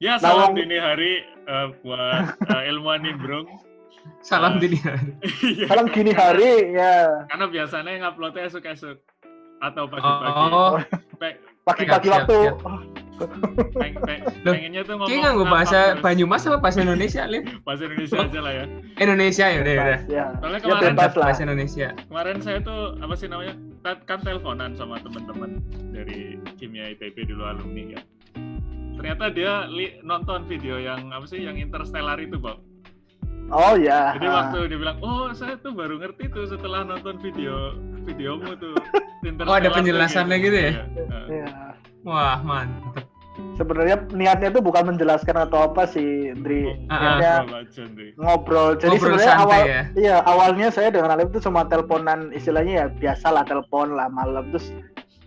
Ya, salam dini hari buat ilmuwan nimbrung. Salam dini hari. Salam dini hari, ya. Karena biasanya nguploadnya esok-esok atau pagi-pagi. Pagi-pagi waktu. Pengennya tuh ngomong. Kayaknya nggak bahasa Banyumas apa bahasa Indonesia, Lip? Bahasa Indonesia aja lah ya. Indonesia ya udah. Ya. Soalnya Ya, kemarin bebas lah. bahasa Indonesia. Kemarin saya tuh apa sih namanya? Kan teleponan sama teman-teman dari Kimia ITB dulu alumni ya. Ternyata dia nonton video yang apa sih yang Interstellar itu, Bang. Oh ya. Jadi waktu dia bilang, "Oh, saya tuh baru ngerti tuh setelah nonton videomu tuh." Oh, ada penjelasannya gitu ya? Iya. Wah, mantap. Sebenarnya niatnya itu bukan menjelaskan atau apa sih, Dri. Niatnya ngobrol. Jadi sebenarnya awalnya saya dengan Alif itu cuma teleponan, istilahnya ya biasalah telepon lah malam. Terus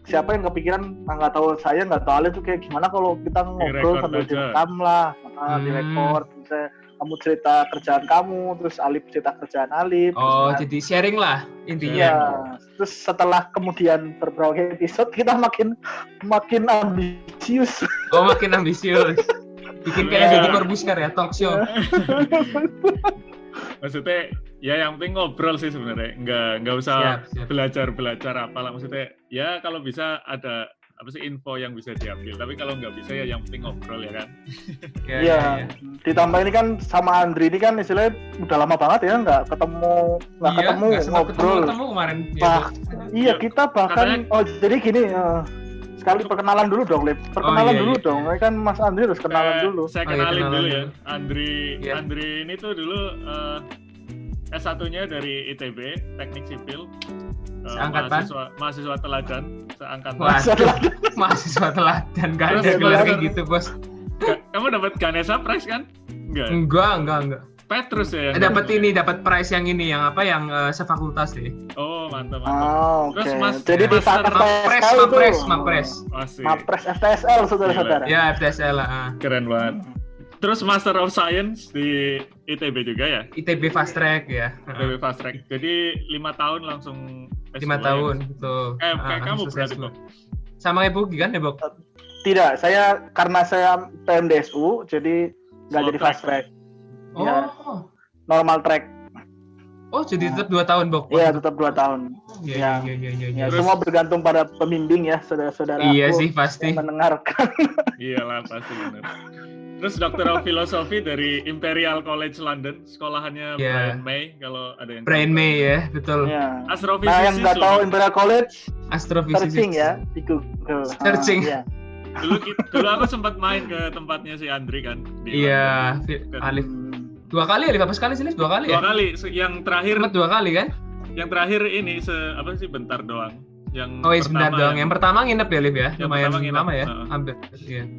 siapa yang kepikiran nggak tahu saya nggak tahu Alif tuh kayak gimana kalau kita ngobrol sambil direkam lah, direkord. Misalnya kamu cerita kerjaan kamu, terus Alif cerita kerjaan Alif. Oh, jadi sharing lah intinya. Ya, terus setelah kemudian beberapa episode kita makin ambisius. Oh, makin ambisius. Bikin kayak Deddy Corbuzier ya, talk show. Maksudnya ya yang penting ngobrol sih sebenarnya. Nggak usah siap. belajar apalah. Maksudnya ya kalau bisa ada apa sih info yang bisa diambil, tapi kalau nggak bisa ya yang penting ngobrol ya kan. Iya. Ditambah ini kan sama Andri ini kan istilahnya udah lama banget ya nggak ketemu ngobrol. Ketemu kemarin. Iya kita bahkan katanya, jadi gini sekali perkenalan dulu dong, Lip. Perkenalan dulu dong. Kan Mas Andri harus kenalan dulu. Saya kenalin dulu ya. Andri ini tuh dulu S1-nya dari ITB, Teknik Sipil. Mahasiswa teladan seangkatan. Mahasiswa teladan kan ada gelar kayak gitu, Bos. Kamu dapat Ganesha Prize kan? Enggak. Petrus ya. Dapat prize yang sefakultas sih. Oh, mantap. Oh, Terus Mas. Jadi di Mapres FTSL saudara-saudara. Ya, FTSL lah. Keren banget. Terus Master of Science di ITB juga ya? ITB Fast Track ya. ITB Fast Track. Jadi 5 tahun langsung S2. 5 tahun, betul. Kayak kamu berarti, Bok? Sama kayak Bogi kan ya, Bok? Tidak, karena saya PMDSU, jadi nggak jadi Fast Track. Oh. Ya, normal track. Oh, jadi tetap 2 tahun, Bok? Iya, tetap 2 tahun. Iya. Semua bergantung pada pembimbing ya, saudara-saudara. Iya sih, pasti. Mendengarkan. Iyalah, pasti benar. Terus Doctor of Philosophy dari Imperial College London, sekolahannya Brian May kalau ada yang Brian May ya, betul. Yeah. Astrofisikis. Nah, yang nggak tahu Imperial College, astrofisikis. Searching ya di Google. Searching. Ya. Dulu aku sempat main ke tempatnya si Andri kan. Iya, Alif. 2 kali Alif, apa sekali sih? 2 kali ya? 2 kali. Yang terakhir. Sempat 2 kali kan? Yang terakhir ini bentar doang. Sebentar doang. Yang pertama nginep ya, Alif ya? Lumayan lama ya. Hampir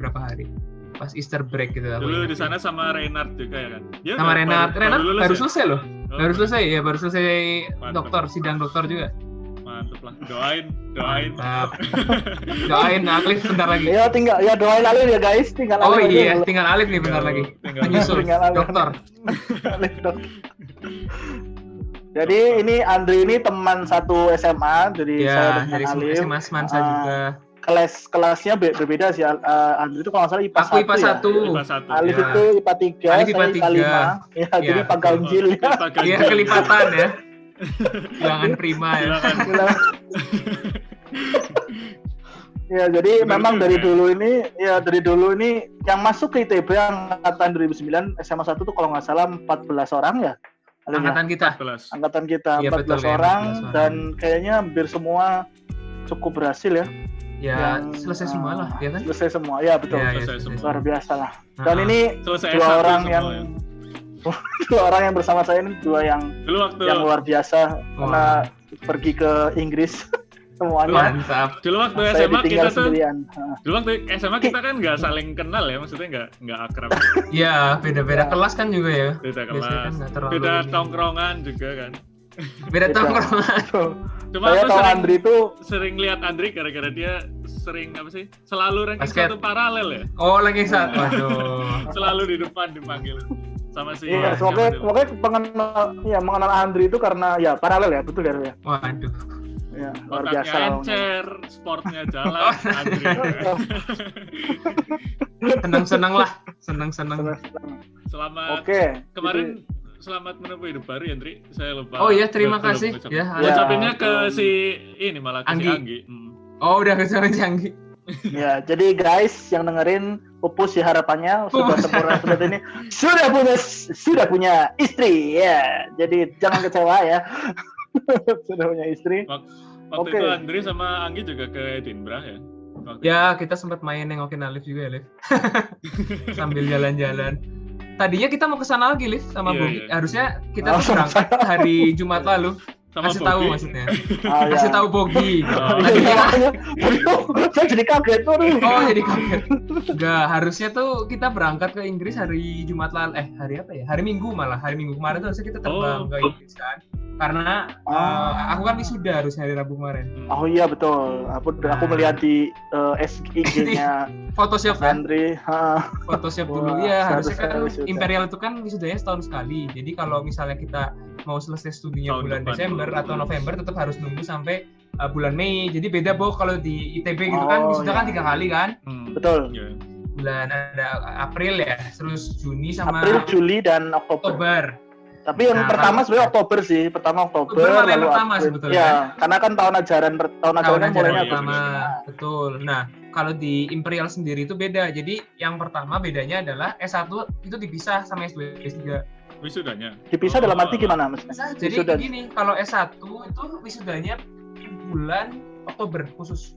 berapa hari? Pas Easter break gitu. Dulu di sana sama Reinhard juga ya kan? Ya, sama Reinhard baru selesai loh. Baru selesai sidang dokter juga. Mantep lah. Doain. Doain Alif bentar lagi. Ya doain Alif ya guys, tinggal Alif. Tinggal Alif nih bentar lagi. Menyusul dokter. Alif dokter. Jadi ini Andri ini teman satu SMA, jadi saya dengan Alif. SMA Semansa juga. Kelasnya berbeda sih. Andri itu kalau nggak salah IPA 1. Aku IPA 1. Alif itu IPA 3, Alif saya IPA 5. Ya, jadi IPA ganjil ya. Iya, kelipatan ya. Bilangan prima ya. Ya, jadi memang dari dulu ini yang masuk ke ITB angkatan 2009 SMA 1 tuh kalau nggak salah 14 orang ya. Angkatan kita. Angkatan kita 14 orang dan kayaknya hampir semua cukup berhasil ya. Ya, selesai semua lah, ya kan? Selesai semua, ya betul. Luar biasa lah. Dan ini dua orang yang bersama saya ini yang luar biasa karena pergi ke Inggris semuanya. Mantap. Dulu waktu SMA kita kan nggak saling kenal ya, maksudnya nggak akrab. Iya, beda-beda kelas kan juga ya. Beda kelas, beda tongkrongan juga kan. Beda tongkrongan. Cuma saya tahu Andri itu sering lihat Andri gara-gara dia sering selalu ranking 1 paralel ya. Oh, ranking 1. Waduh. Selalu di depan dipanggil sama si. Iya, pokoknya mengenal Andri itu karena ya paralel ya, betul ya. Waduh. Ya, luar biasa. Otaknya encer, sportnya jalan, Andri. Senang-senang lah Senang. Selamat. Kemarin selamat menempuh hidup baru ya, Ndri. Saya lupa. Oh iya, terima kasih. Ya, ucapinnya ke si ini malah ke si Anggi. Oh, udah ke si Anggi. Ya, jadi guys yang dengerin Pupus ya harapannya sudah sempurna seperti ini sudah punya istri ya. Jadi jangan kecewa ya. Sudah punya istri. Waktu itu Andri sama Anggi juga ke Edinburgh ya. Ya, kita sempat main nengokin Alif juga ya, Alif. Sambil jalan-jalan. Tadinya kita mau ke sana lagi, Liv, sama Bogi. Harusnya kita tuh berangkat hari Jumat lalu. Kasih tahu maksudnya. Kasih tahu Bogi. Saya jadi kaget tuh. Oh, jadi kaget. Enggak, harusnya tuh kita berangkat ke Inggris hari Jumat lalu. Hari apa ya? Hari Minggu malah. Hari Minggu kemarin tuh harusnya kita terbang ke Inggris kan. Karena aku kan wisuda harusnya hari Rabu kemarin. Oh iya betul. Aku melihat di SG-nya Photoshop Andri. Photoshop dulu ya. Harusnya kan Imperial itu kan wisudanya setahun sekali. Jadi kalau misalnya kita mau selesai studinya bulan Desember atau November, tetap harus nunggu sampai bulan Mei. Jadi beda kalau di ITB gitu kan wisuda kan 3 kali kan. Betul. Bulan ada April ya, terus Juni sama April, Juli dan Oktober. Tapi yang pertama sebenarnya Oktober sih, pertama Oktober lalu pertama sebetulnya. Ya, karena kan tahun ajaran kan mulainya pertama. Betul. Nah, kalau di Imperial sendiri itu beda. Jadi yang pertama bedanya adalah S1 itu dipisah sama S2, S3. Wisudanya. Dipisah dalam arti gimana maksudnya? Jadi begini, kalau S1 itu wisudanya bulan Oktober khusus.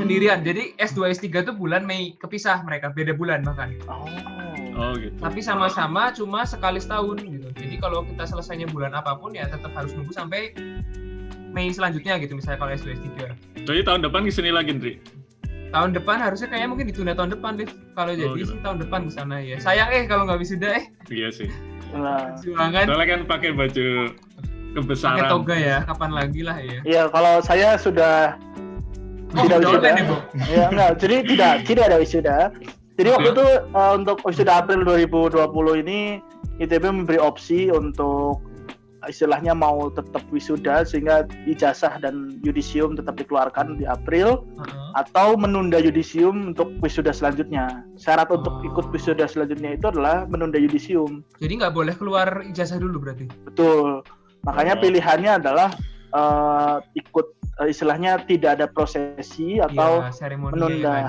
Sendirian. Jadi S2, S3 itu bulan Mei, kepisah mereka, beda bulan bahkan. Oh gitu. Tapi sama-sama cuma sekali setahun gitu. Jadi kalau kita selesainya bulan apapun ya tetap harus nunggu sampai Mei selanjutnya gitu, misalnya kalau S2, S3. Jadi tahun depan kesini lagi, Ndri? Tahun depan harusnya kayaknya mungkin ditunda tahun depan, Liv. Kalau jadi sih tahun depan di sana ya. Sayang kalau nggak wisuda Iya sih. Soalnya kan pakai baju kebesaran. Pakai toga ya, kapan lagi lah ya. Iya, kalau saya sudah tidak wisuda. Ya enggak, jadi tidak ada wisuda. Jadi waktu itu untuk wisuda April 2020 ini ITB memberi opsi untuk istilahnya mau tetap wisuda sehingga ijazah dan yudisium tetap dikeluarkan di April atau menunda yudisium untuk wisuda selanjutnya. Syarat untuk ikut wisuda selanjutnya itu adalah menunda yudisium. Jadi nggak boleh keluar ijazah dulu berarti? Betul. Makanya pilihannya adalah ikut istilahnya tidak ada prosesi atau menunda.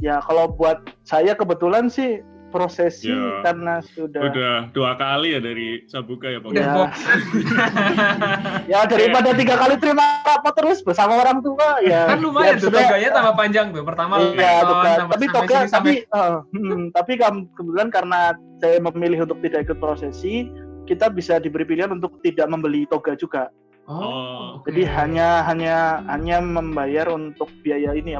Ya kalau buat saya kebetulan sih prosesi karena udah 2 kali ya dari Sabuka ya Pak. Ya daripada 3 kali terima rapot terus bersama orang tua ya. Kan lumayan tuh toganya tambah panjang tuh. Pertama tapi kebetulan karena saya memilih untuk tidak ikut prosesi, kita bisa diberi pilihan untuk tidak membeli toga juga. Jadi hanya membayar untuk biaya ini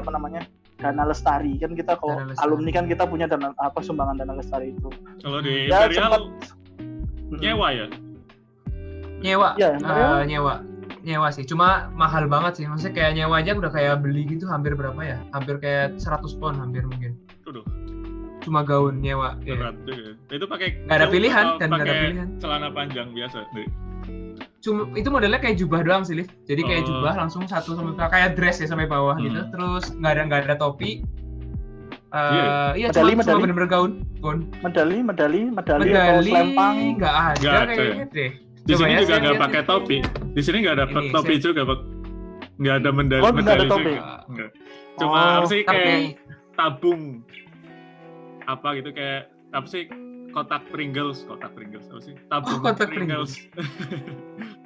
dana lestari. Kan kita kalau alumni kan kita punya dana sumbangan dana lestari itu. Kalau di Imperial nyewa ya? Nyewa. Ya, nyewa sih. Cuma mahal banget sih. Maksudnya kayak nyewa aja udah kayak beli gitu, hampir berapa ya? Hampir kayak 100 pound hampir mungkin. Cuma gaun nyewa. Berat juga. Itu pakai nggak ada pilihan dan nggak ada pilihan. Celana panjang biasa. Cuma itu modelnya kayak jubah doang sih, Liv. Jadi kayak jubah langsung satu sampai kayak dress ya sampai bawah gitu. Terus nggak ada topi. Iya cuma bener-bener gaun. Medali atau selempang nggak ada kayaknya deh. Di sini juga nggak pakai topi. Di sini nggak ada topi juga, Pak. Nggak ada medali juga. Cuma apa sih kayak tabung apa gitu kayak apa sih? Kotak Pringles apa sih? Tabung kotak Pringles.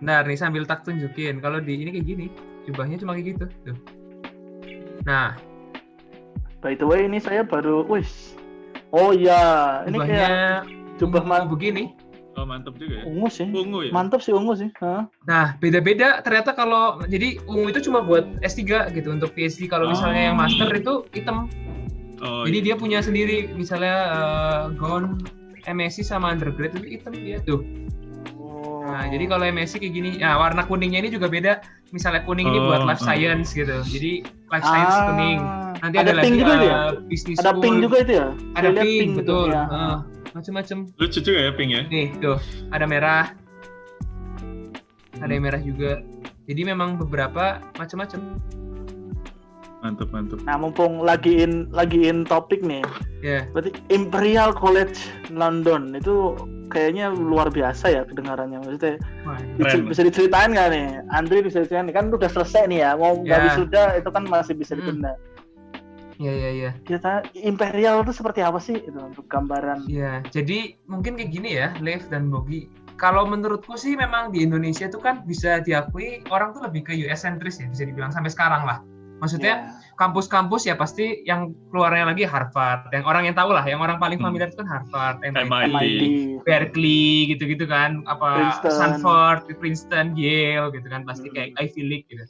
Nah, nih sambil tak tunjukin. Kalau di ini kayak gini, jubahnya cuma kayak gitu. Tuh. Nah, by the way ini saya baru, oh iya, ini jubahnya kayak jubah begini. Oh, mantap juga ya. Ungu sih. Ya? Mantap sih ungu sih. Nah, beda-beda ternyata kalau jadi ungu itu cuma buat S3 gitu. Untuk PhD kalau misalnya yang master itu hitam. Jadi dia punya sendiri misalnya gaun MSc sama undergrad itu hitam dia tuh. Nah, jadi kalau MSc kayak gini, warna kuningnya ini juga beda. Misalnya kuning ini buat life science gitu. Jadi life science kuning. Nanti ada lagi bisnis ada school. Pink juga itu ya? Ada pink betul. Ya. Macam-macam. Lucu juga ya pink ya? Nih, tuh. Ada merah. Ada yang merah juga. Jadi memang beberapa macam-macam. Mantap. Nah, mumpung lagi in topik nih. Berarti Imperial College London itu kayaknya luar biasa ya kedengarannya. Maksudnya bisa diceritain nggak nih? Andri bisa diceritain nih, kan udah selesai nih ya. Mau nggak wisuda itu kan masih bisa ditunda. Iya. Kita Imperial itu seperti apa sih itu untuk gambaran? Iya, jadi mungkin kayak gini ya, Lev dan Bogi. Kalau menurutku sih memang di Indonesia itu kan bisa diakui orang tuh lebih ke US sentris ya, bisa dibilang sampai sekarang lah. Maksudnya kampus-kampus ya pasti yang keluarnya lagi Harvard. Yang orang yang tahu lah, yang orang paling familiar itu kan Harvard, MIT, Berkeley gitu-gitu kan, Stanford, Princeton, Yale gitu kan, pasti kayak Ivy League gitu.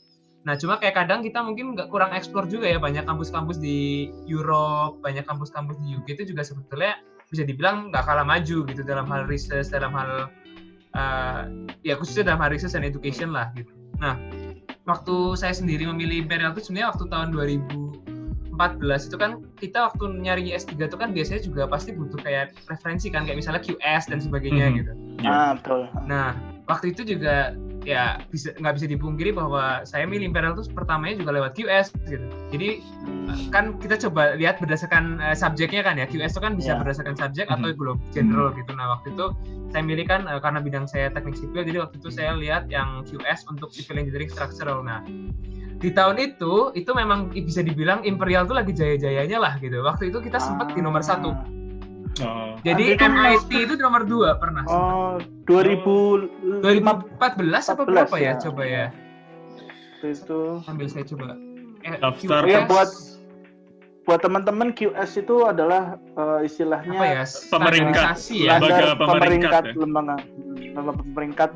Nah, cuma kayak kadang kita mungkin nggak kurang explore juga ya, banyak kampus-kampus di Europe, banyak kampus-kampus di UK itu juga sebetulnya bisa dibilang nggak kalah maju gitu dalam hal research, dalam hal ya khususnya dalam hal research and education lah gitu. Nah, waktu saya sendiri memilih Imperial itu sebenarnya waktu tahun 2014 itu kan kita waktu nyari S3 itu kan biasanya juga pasti butuh kayak referensi kan, kayak misalnya QS dan sebagainya gitu. Betul. Nah, waktu itu juga ya nggak bisa dipungkiri bahwa saya milih Imperial itu pertamanya juga lewat QS gitu. Jadi kan kita coba lihat berdasarkan subjeknya kan ya, QS itu kan bisa berdasarkan subjek atau belum general gitu. Nah, waktu itu saya milih kan karena bidang saya teknik sipil, jadi waktu itu saya lihat yang QS untuk civil engineering structural. Nah, di tahun itu memang bisa dibilang Imperial itu lagi jaya-jayanya lah gitu. Waktu itu kita sempat di nomor 1. Jadi MIT itu nomor 2 pernah. 2014 apa berapa ya? Coba ya. Itu sambil saya coba. Daftar ya buat teman-teman QS itu adalah istilahnya apa ya? pemeringkat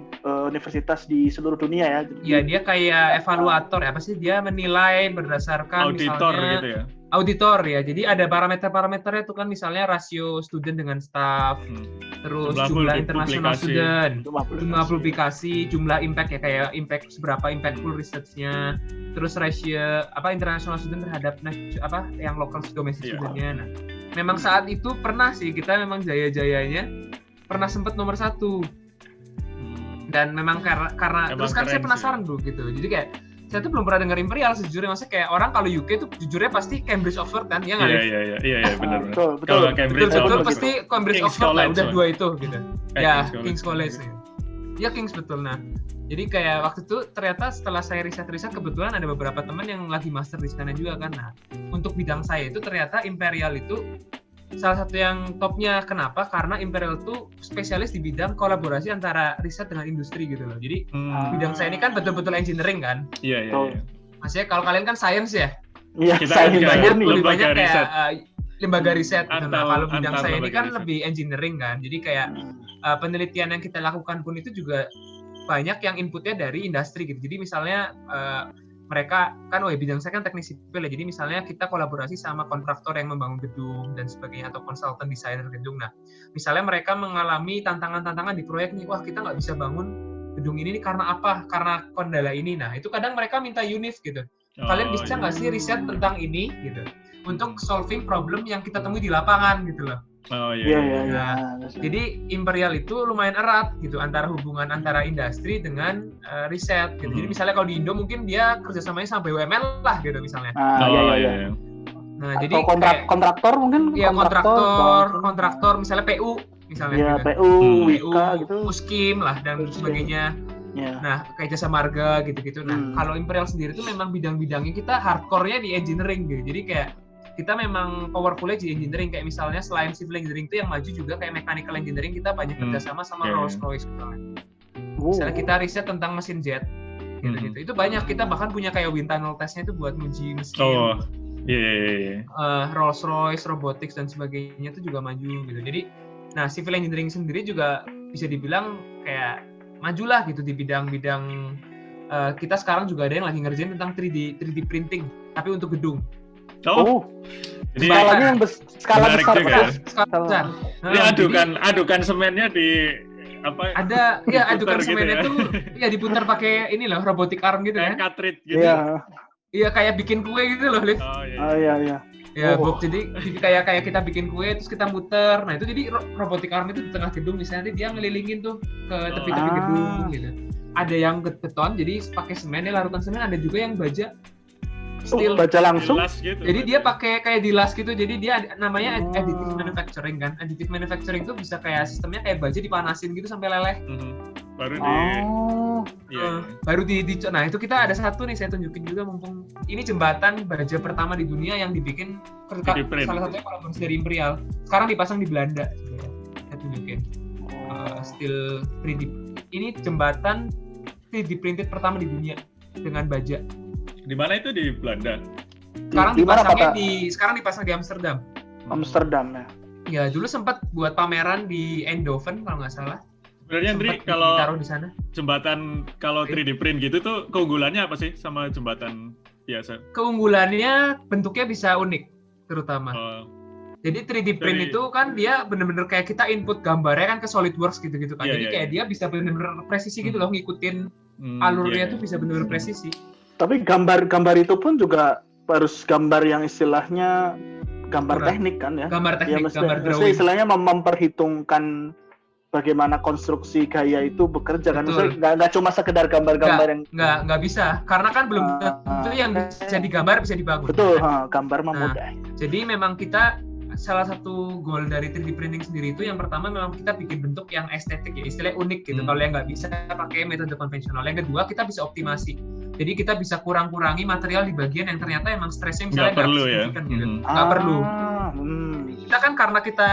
universitas di seluruh dunia ya. Iya, dia kayak evaluator apa sih? Dia menilai berdasarkan auditor misalnya gitu ya. Auditor ya, jadi ada parameter-parameternya itu kan, misalnya rasio student dengan staff, terus jumlah international student, jumlah publikasi, jumlah impact ya, kayak impact seberapa impactful research-nya, terus ratio international student terhadap yang local domestic student-nya. Nah, memang saat itu pernah sih kita memang jaya-jayanya pernah sempat nomor 1. Dan memang karena terus kan saya penasaran dulu gitu, jadi kayak saya tuh belum pernah dengar Imperial sejujurnya, maksudnya kayak orang kalau UK tuh jujurnya pasti Cambridge Oxford kan, ya nggak? Iya benar. Kalau Cambridge betul pasti Cambridge Oxford lah, udah 2 itu gitu. Ya King's College ya King's betul. Nah, jadi kayak waktu itu ternyata setelah saya riset kebetulan ada beberapa teman yang lagi master di sana juga kan. Nah, untuk bidang saya itu ternyata Imperial itu salah satu yang topnya. Kenapa? Karena Imperial itu spesialis di bidang kolaborasi antara riset dengan industri gitu loh. Jadi bidang saya ini kan betul-betul engineering kan. Iya. Maksudnya kalau kalian kan science ya. Iya. Kita lebih banyak kayak lembaga riset. Nah, kalau bidang saya ini kan lebih engineering kan. Jadi kayak penelitian yang kita lakukan pun itu juga banyak yang inputnya dari industri gitu. Jadi misalnya mereka kan, bidang saya kan teknik sipil ya, jadi misalnya kita kolaborasi sama kontraktor yang membangun gedung dan sebagainya, atau konsultan desainer gedung. Nah, misalnya mereka mengalami tantangan-tantangan di proyek nih, kita nggak bisa bangun gedung ini nih karena apa? Karena kendala ini. Nah, itu kadang mereka minta unif gitu. Kalian bisa nggak sih riset tentang ini gitu, untuk solving problem yang kita temui di lapangan gitu loh. Nah, jadi Imperial itu lumayan erat gitu hubungan antara industri dengan riset gitu. Jadi misalnya kalau di Indo mungkin dia kerjasamanya sama BUMN lah gitu misalnya. Nah, jadi kontraktor mungkin. Iya, kontraktor misalnya PU misalnya. Iya, gitu. PU, Wika gitu. Uskim lah dan sebagainya. Nah, kayak jasa marga gitu-gitu. Nah, kalau Imperial sendiri itu memang bidang-bidangnya kita hardcore-nya di engineering gitu. Jadi kayak kita memang powerful-nya di engineering, kayak misalnya selain civil engineering itu yang maju juga kayak mechanical engineering, kita banyak kerjasama sama Rolls-Royce misalnya. Misalnya kita riset tentang mesin jet gitu. Itu banyak, kita bahkan punya kayak wind tunnel testnya itu buat nguji mesin. Rolls-Royce, robotics dan sebagainya itu juga maju gitu. Jadi nah, civil engineering sendiri juga bisa dibilang kayak majulah gitu di bidang-bidang kita sekarang juga ada yang lagi ngerjain tentang 3D printing tapi untuk gedung. Jadi skalanya yang skala besar juga. Skala besar. Ini adukan semennya di apa? Ada adukan gitu semennya itu ya diputar pakai ini loh, robotic arm gitu kayak kan. Cartridge gitu. Iya, kayak bikin kue gitu loh, Liv. Iya. Ya, jadi kayak kita bikin kue terus kita muter. Nah, itu jadi robotic arm itu di tengah gedung misalnya dia ngelilingin tuh ke tepi-tepi gedung gitu. Ada yang beton jadi pakai semen, larutan semen, ada juga yang baja. Steel. Baja langsung. Gitu, jadi dia pakai kayak dilas gitu. Jadi dia namanya additive manufacturing kan. Additive manufacturing itu bisa kayak sistemnya kayak baja dipanasin gitu sampai leleh. Baru Nah itu kita ada satu nih, saya tunjukin juga mumpung ini jembatan baja pertama di dunia yang dibikin salah satunya kolaborasi dari Imperial. Sekarang dipasang di Belanda. Saya tunjukin. Steel 3D. Ini jembatan 3D printed pertama di dunia dengan baja. Di mana itu, di Belanda? Sekarang dipasang di Amsterdam. Amsterdam ya. Ya dulu sempat buat pameran di Eindhoven kalau nggak salah. Sebenarnya Andri, kalau di sana. Jembatan kalau 3D print gitu tuh keunggulannya apa sih sama jembatan biasa? Keunggulannya bentuknya bisa unik terutama. Jadi 3D print itu kan dia bener-bener kayak kita input gambarnya kan ke SolidWorks gitu-gitu kan. Jadi kayak dia bisa bener-bener presisi gitu loh, ngikutin alurnya tuh bisa bener-bener presisi. Tapi gambar itu pun juga harus gambar yang istilahnya gambar teknik kan ya? Gambar teknik, gambar drawing. Maksudnya istilahnya memperhitungkan bagaimana konstruksi gaya itu bekerja kan. Maksudnya nggak cuma sekedar gambar-gambar yang nggak bisa, karena kan belum tentu yang bisa digambar bisa dibangun. Betul, gambar mudah. Jadi memang kita salah satu goal dari 3D printing sendiri itu yang pertama memang kita bikin bentuk yang estetik ya, istilahnya unik gitu. Kalau yang nggak bisa pakai metode konvensional. Yang kedua kita bisa optimasi. Jadi kita bisa kurang-kurangi material di bagian yang ternyata emang stresnya misalnya nggak signifikan gitu. Nggak perlu. Kita kan karena kita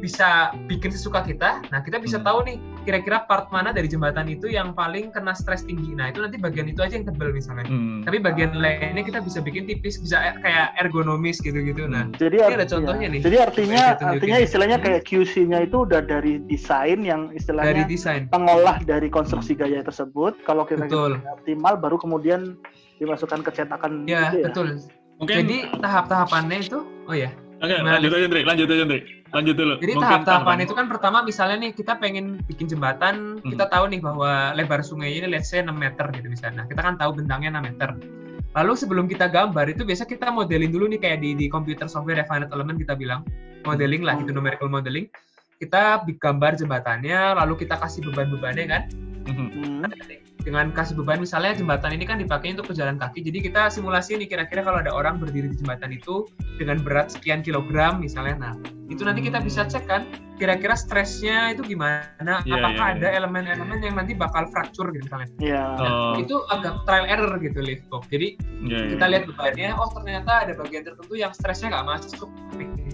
bisa bikin sesuka kita, nah kita bisa tahu nih kira-kira part mana dari jembatan itu yang paling kena stres tinggi. Nah itu nanti bagian itu aja yang tebel misalnya. Tapi bagian lainnya kita bisa bikin tipis, bisa kayak ergonomis gitu-gitu. Nah jadi ini ada contohnya nih. Jadi artinya istilahnya kayak QC-nya itu udah dari desain yang istilahnya pengolah dari konstruksi gaya tersebut. Kalau kita optimal baru kemudian dimasukkan ke cetakan. Ya gitu betul. Mungkin... Jadi tahap-tahapannya itu, Oke, lanjut aja Ndri. Lanjut dulu. Jadi tahap-tahapan itu kan pertama misalnya nih kita pengen bikin jembatan, kita tahu nih bahwa lebar sungai ini let's say 6 meter gitu misalnya. Nah, kita kan tahu bentangnya 6 meter. Lalu sebelum kita gambar itu biasa kita modelin dulu nih kayak di computer software finite element kita bilang modeling lah gitu, numerical modeling. Kita gambar jembatannya, lalu kita kasih beban-bebannya kan. Dengan kasih beban misalnya jembatan ini kan dipakai untuk pejalan kaki, jadi kita simulasi nih kira-kira kalau ada orang berdiri di jembatan itu dengan berat sekian kilogram misalnya, nah itu nanti kita bisa cek kan kira-kira stresnya itu gimana, apakah ada elemen-elemen yang nanti bakal fracture gitu misalnya. Itu agak trial error gitu Liftbox. Jadi kita lihat bebannya, ternyata ada bagian tertentu yang stresnya nggak masuk.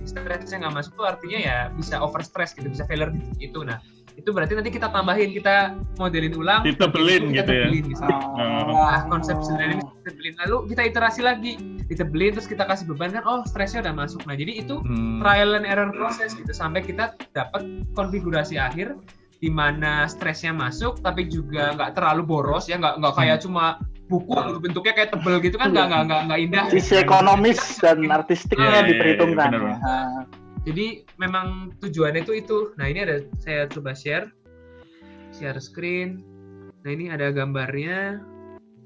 Stresnya nggak masuk tuh artinya ya bisa over stress gitu, bisa failure gitu. Nah itu berarti nanti kita tambahin, kita modelin ulang, ditebelin gitu ya. Nah, konsep sebenarnya ini ditebelin, lalu kita iterasi lagi, ditebelin terus kita kasih beban kan, stresnya udah masuk. Nah jadi itu trial and error proses gitu sampai kita dapat konfigurasi akhir di mana stresnya masuk tapi juga nggak terlalu boros ya, nggak kayak cuma buku gitu, bentuknya kayak tebel gitu kan, nggak indah. Sisi ekonomis dan artistiknya diperhitungkan. Jadi memang tujuannya itu. Nah ini ada, saya coba share screen. Nah ini ada gambarnya.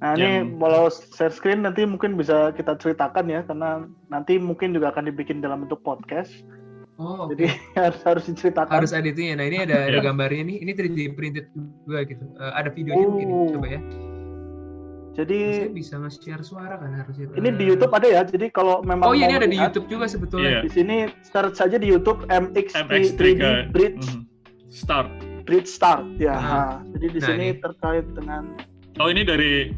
Nah ini kalau share screen nanti mungkin bisa kita ceritakan ya, karena nanti mungkin juga akan dibikin dalam bentuk podcast. Jadi harus diceritakan. Harus ada itunya. Nah ini ada gambarnya nih. Ini 3D printed juga gitu. Ada videonya mungkin, coba ya. Jadi bisa nge-share suara kan harusnya. Ini di YouTube ada ya. Jadi kalau memang ini ada di YouTube juga sebetulnya. Di sini search saja di YouTube MX3D Bridge Start. Bridge Start ya. Jadi di sini terkait dengan ini dari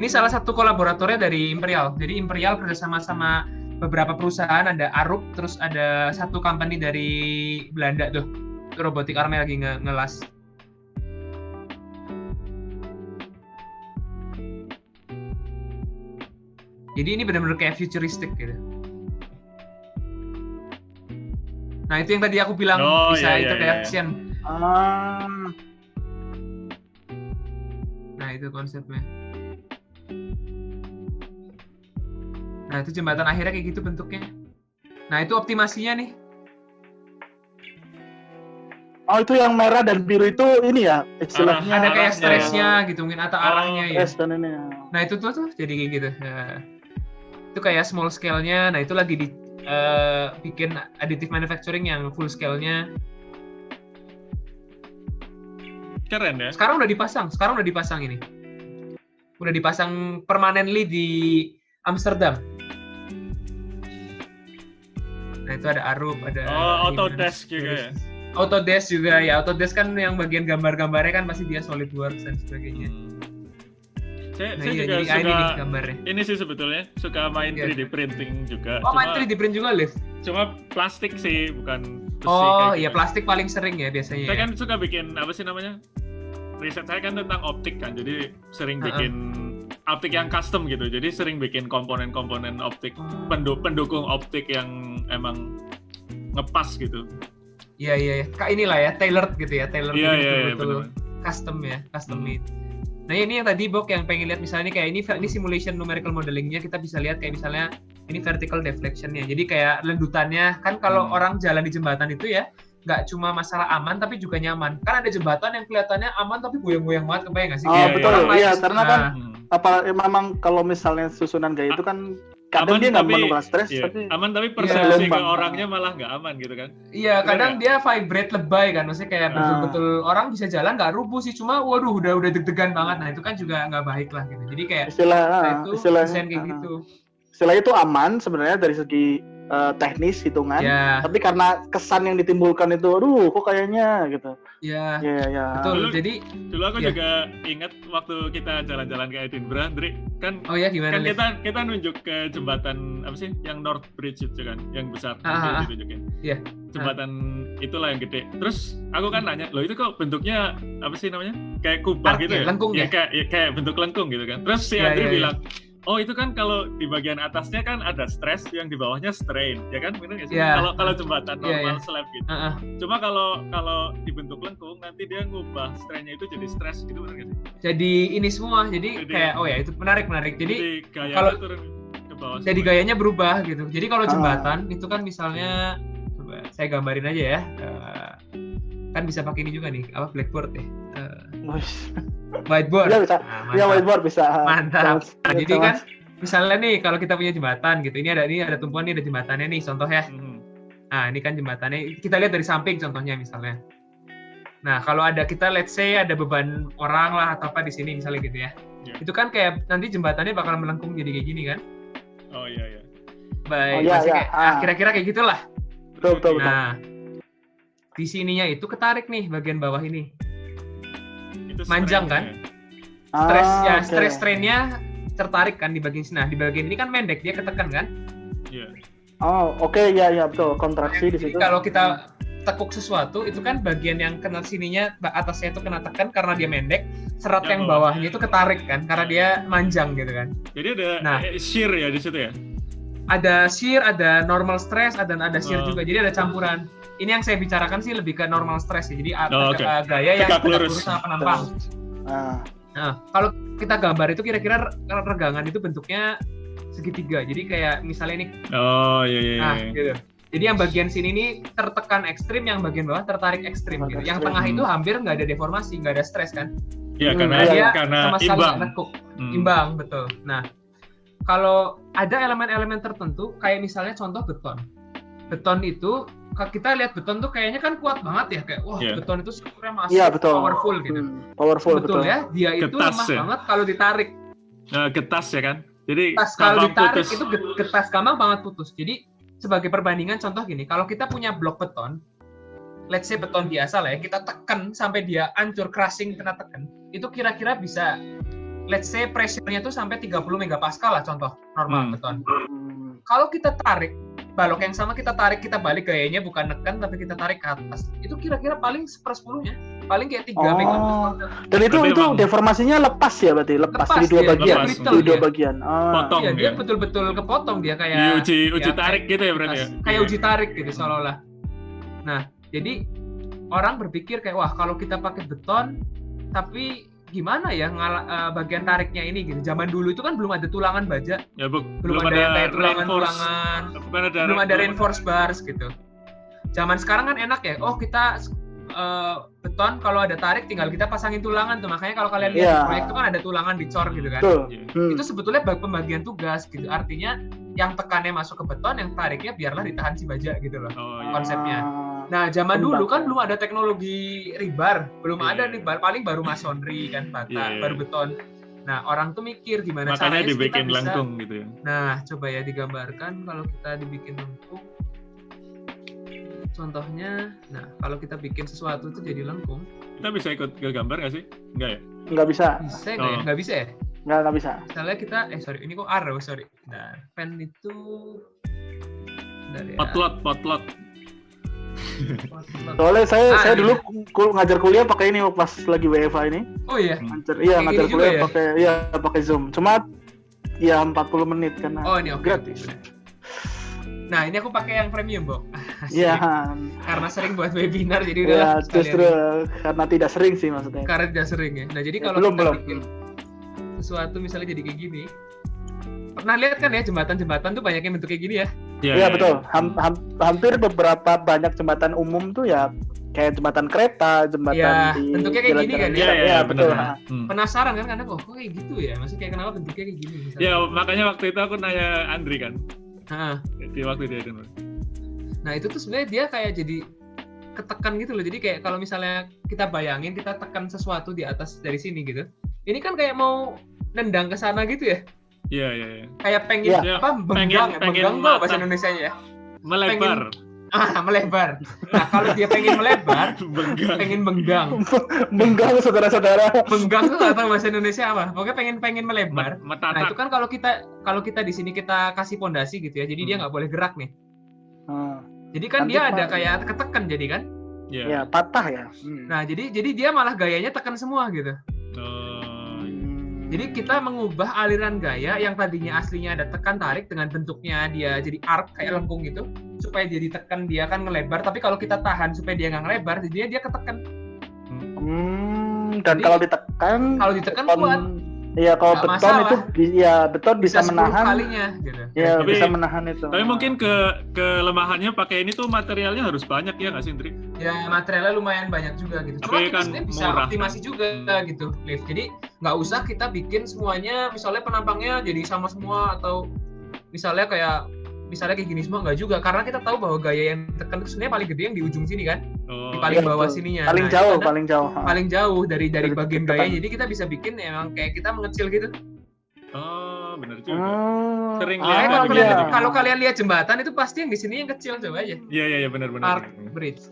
salah satu kolaboratornya dari Imperial. Jadi Imperial kerjasama sama beberapa perusahaan, ada Arup, terus ada satu company dari Belanda tuh. Robotic Army lagi ngelas. Jadi ini benar-benar kayak futuristik gitu. Nah itu yang tadi aku bilang bisa interaction. Nah itu konsepnya. Nah itu jembatan akhirnya kayak gitu bentuknya. Nah itu optimasinya nih. Itu yang merah dan biru itu ini ya istilahnya. Ada kayak stresnya gitu mungkin atau arahnya ya. Dan ini. Nah itu tuh jadi kayak gitu. Itu kayak small scale-nya. Nah itu lagi bikin additive manufacturing yang full scale-nya. Keren ya. Sekarang udah dipasang ini. udah dipasang permanently di Amsterdam. Nah itu ada Arup, ada Autodesk juga ya. Autodesk juga ya. Autodesk kan yang bagian gambar-gambarnya kan pasti dia SolidWorks dan sebagainya. Saya juga suka ini sih sebetulnya suka main 3D printing juga. Main 3D print juga, Liv? Cuma plastik sih, bukan besi. Iya gitu. Plastik paling sering ya biasanya. Saya kan suka bikin apa sih namanya? Riset saya kan tentang optik kan, jadi sering bikin optik yang custom gitu. Jadi sering bikin komponen-komponen optik, pendukung optik yang emang ngepas gitu. Iya. Kayak inilah ya, tailored gitu ya, Iya, betul. Custom ya, custom made. Nah ini yang tadi Bok yang pengen lihat misalnya kayak ini simulation numerical modelingnya, kita bisa lihat kayak misalnya ini vertical deflectionnya. Jadi kayak lendutannya kan kalau orang jalan di jembatan itu ya nggak cuma masalah aman tapi juga nyaman. Kan ada jembatan yang kelihatannya aman tapi goyang-goyang banget, kebayang nggak sih? Betul. Iya, karena kan memang kalau misalnya susunan gaya itu kan kadang dia nggak menimbulkan stres, tapi aman tapi persepsi ke orangnya malah nggak aman gitu kan? Iya, kadang dia vibrate lebay kan, maksudnya kayak betul-betul orang bisa jalan nggak rubuh sih, cuma waduh udah deg-degan banget. Nah itu kan juga nggak baik lah gitu. Jadi kayak desain kayak gitu. Istilahnya itu aman sebenarnya dari segi teknis hitungan, tapi karena kesan yang ditimbulkan itu, kok kayaknya gitu. Iya. Betul. Dulu aku juga ingat waktu kita jalan-jalan ke Edinburgh, Dri, kan. Oh ya gimana? Kan kita nunjuk ke jembatan apa sih, yang North Bridge itu kan, yang besar. Ditunjukin. Iya. Jembatan itulah yang gede. Terus aku kan nanya, loh itu kok bentuknya apa sih namanya? Kayak kubah gitu ya? Lengkung ya? Kayak bentuk lengkung gitu kan. Terus si Andri bilang, oh itu kan kalau di bagian atasnya kan ada stress, yang di bawahnya strain, ya kan? Benar nggak sih? Kalau jembatan normal slab gitu. Cuma kalau dibentuk lengkung nanti dia ngubah strainnya itu jadi stress gitu, benar nggak sih? Jadi ini semua, jadi kayak itu menarik. Jadi kalau turun ke bawah. Jadi gayanya berubah gitu. Jadi kalau jembatan itu kan misalnya, coba saya gambarin aja ya. Kan bisa pakai ini juga nih, apa blackboard ya? Whiteboard. Ya bisa. Whiteboard bisa. Mantap. Nah, jadi kan misalnya nih kalau kita punya jembatan gitu, ini ada tumpuan, ini ada jembatannya nih, contoh ya. Nah, ini kan jembatannya. Kita lihat dari samping contohnya misalnya. Nah, kalau kita let's say ada beban orang lah atau apa di sini misalnya gitu ya. Itu kan kayak nanti jembatannya bakal melengkung jadi kayak gini kan? Oh iya. Baik, kira-kira kayak gitulah. Betul. Nah, di sininya itu ketarik nih bagian bawah ini. Manjang kan? Stress strainnya tertarik kan di bagian sini. Nah, di bagian ini kan pendek, dia ketekan kan? Iya. Iya betul, kontraksi di situ. Kalau kita tekuk sesuatu itu kan bagian yang kena sininya atasnya itu kena tekan karena dia pendek, serat yang bawahnya itu ketarik kan karena dia manjang gitu kan. Jadi ada shear ya di situ ya? Ada shear, ada normal stress, ada shear juga. Jadi ada campuran. Ini yang saya bicarakan sih lebih ke normal stress ya. Jadi gaya yang tegak lurus sama penampang. Nah, kalau kita gambar itu kira-kira regangan itu bentuknya segitiga. Jadi kayak misalnya ini. Iya. Nah, gitu. Jadi yang bagian sini ini tertekan ekstrim, yang bagian bawah tertarik ekstrim gitu. Yang tengah itu hampir nggak ada deformasi, nggak ada stres kan? Iya, karena sama imbang. Imbang, betul. Nah, kalau ada elemen-elemen tertentu, kayak misalnya contoh beton. Beton itu, kita lihat beton tuh kayaknya kan kuat banget ya, kayak beton itu strukturnya masih powerful gitu. Powerful, betul ya, dia itu getas, lemah banget kalau ditarik. Getas ya kan? Jadi kalau ditarik putus. Itu getas, gampang banget putus. Jadi sebagai perbandingan contoh gini, kalau kita punya blok beton, let's say beton biasa lah ya, kita tekan sampai dia hancur, crushing, kena tekan, itu kira-kira bisa, let's say pressure-nya tuh sampai 30 megapascal lah contoh normal beton. Kalau kita tarik, balok yang sama kita tarik, kita balik gayanya bukan neken tapi kita tarik ke atas, itu kira-kira paling 1/10-nya, paling kayak 3 megapascal. Dan itu deformasinya lepas ya berarti, lepas di dua bagian. Di dua bagian. Potong iya, dia betul-betul kepotong, dia di kayak uji tarik gitu ya berarti ya. Kayak uji tarik gitu seolah-olah. Nah, jadi orang berpikir kayak wah kalau kita pakai beton tapi gimana ya bagian tariknya ini gitu. Zaman dulu itu kan belum ada tulangan baja. Ya, belum ada kayak tulangan-tulangan. Belum ada reinforced bars gitu. Zaman sekarang kan enak ya. Oh, kita beton kalau ada tarik tinggal kita pasangin tulangan tuh. Makanya kalau kalian lihat di proyek itu kan ada tulangan dicor gitu kan. Itu sebetulnya pembagian tugas gitu. Artinya yang tekannya masuk ke beton, yang tariknya biarlah ditahan si baja gitu loh. Konsepnya. Nah, zaman dulu kan belum ada teknologi rebar, belum ada rebar, paling baru masonry kan, bata, baru beton. Nah, orang tuh mikir gimana makanya caranya dibikin kita bisa lengkung gitu ya. Nah, coba ya digambarkan kalau kita dibikin lengkung. Contohnya, nah kalau kita bikin sesuatu itu jadi lengkung. Kita bisa ikut ke gambar nggak sih? Enggak ya? Nggak bisa. Bisa nggak ya? Nggak bisa ya? Nggak bisa. Misalnya kita, sorry, ini kok arrow, sorry. Nah, pen itu... Potlot. Soalnya saya dulu ngajar kuliah pakai ini pas lagi WFH ini. Oh iya? Ngajar kuliah pakai Zoom. Cuma ya 40 menit karena gratis. Nah, ini aku pakai yang premium, Bok. Iya. Karena sering buat webinar jadi udah. Ya, justru karena tidak sering sih maksudnya. Karena tidak sering ya. Nah, jadi kalau kita bikin sesuatu misalnya jadi kayak gini. Pernah lihat kan ya jembatan-jembatan tuh banyak yang bentuk kayak gini ya? Iya, betul. Hampir beberapa banyak jembatan umum tuh ya kayak jembatan kereta, jembatan di bentuknya kayak gini kan ya? Iya, betul. Penasaran kan karena kok kayak gitu ya? Maksudnya kayak kenapa bentuknya kayak gini? Misalnya. Ya, makanya waktu itu aku nanya Andri kan. Di waktu dia dengar. Nah, itu tuh sebenarnya dia kayak jadi ketekan gitu loh. Jadi kayak kalau misalnya kita bayangin kita tekan sesuatu di atas dari sini gitu. Ini kan kayak mau nendang ke sana gitu ya? Iya. Kayak pengen benggang tuh bahasa Indonesianya ya. Melebar. Melebar. Nah, kalau dia pengen melebar, pengen benggang. Benggang saudara-saudara. Benggang tuh nggak tahu bahasa Indonesia apa. Pokoknya pengen melebar. Nah, itu kan kalau kita di sini kita kasih pondasi gitu ya. Jadi dia nggak boleh gerak nih. Jadi kan dia ada kayak ketekan jadi kan? Iya, patah ya. Nah, jadi dia malah gayanya tekan semua gitu. Jadi kita mengubah aliran gaya yang tadinya aslinya ada tekan tarik dengan bentuknya dia jadi arc kayak lengkung gitu supaya jadi tekan dia kan ngelebar, tapi kalau kita tahan supaya dia nggak ngelebar jadinya dia ketekan. Dan jadi, kalau ditekan kuat. Iya, kalau beton masalah. Itu beton bisa menahan kalinya gitu. Ya, bisa menahan itu. Tapi mungkin kelemahannya pakai ini tuh materialnya harus banyak ya nggak sih, Indri? Ya, materialnya lumayan banyak juga gitu. Cuma kita kan bisa optimasi juga gitu, Liv. Jadi nggak usah kita bikin semuanya misalnya penampangnya jadi sama semua atau misalnya kayak gini semua, nggak juga, karena kita tahu bahwa gaya yang tekan itu sebenarnya paling gede yang di ujung sini kan, di paling bawah sininya, paling jauh dari bagian gaya. Jadi kita bisa bikin emang kayak kita mengecil gitu. Oh, benar juga. Sering lihat kalau kalian lihat jembatan itu pasti yang di sini yang kecil, coba aja. Iya benar. Arc bridge.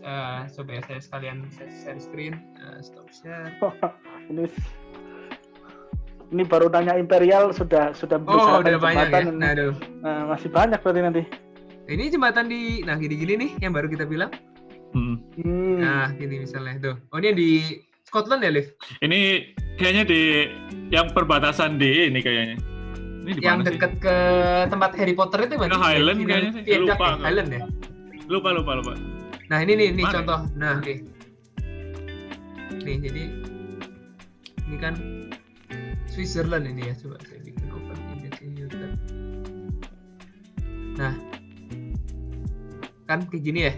Coba ya saya sekalian share screen. Stop share. Ini baru nanya Imperial sudah udah banyak ya? Nah, masih banyak berarti nanti. Ini jembatan gini-gini nih yang baru kita bilang. Nah, gini misalnya tuh. Oh, ini yang di Scotland ya, Liv? Ini kayaknya di yang perbatasan di ini kayaknya. Ini di yang dekat ke tempat Harry Potter itu berarti. Highland kayaknya sih. Lupa. Highland ya? Lupa. Nah, ini contoh. Nah, oke. Nih, jadi ini kan Switzerland ini ya, coba saya bikin open image in YouTube. Nah, kan kayak gini ya.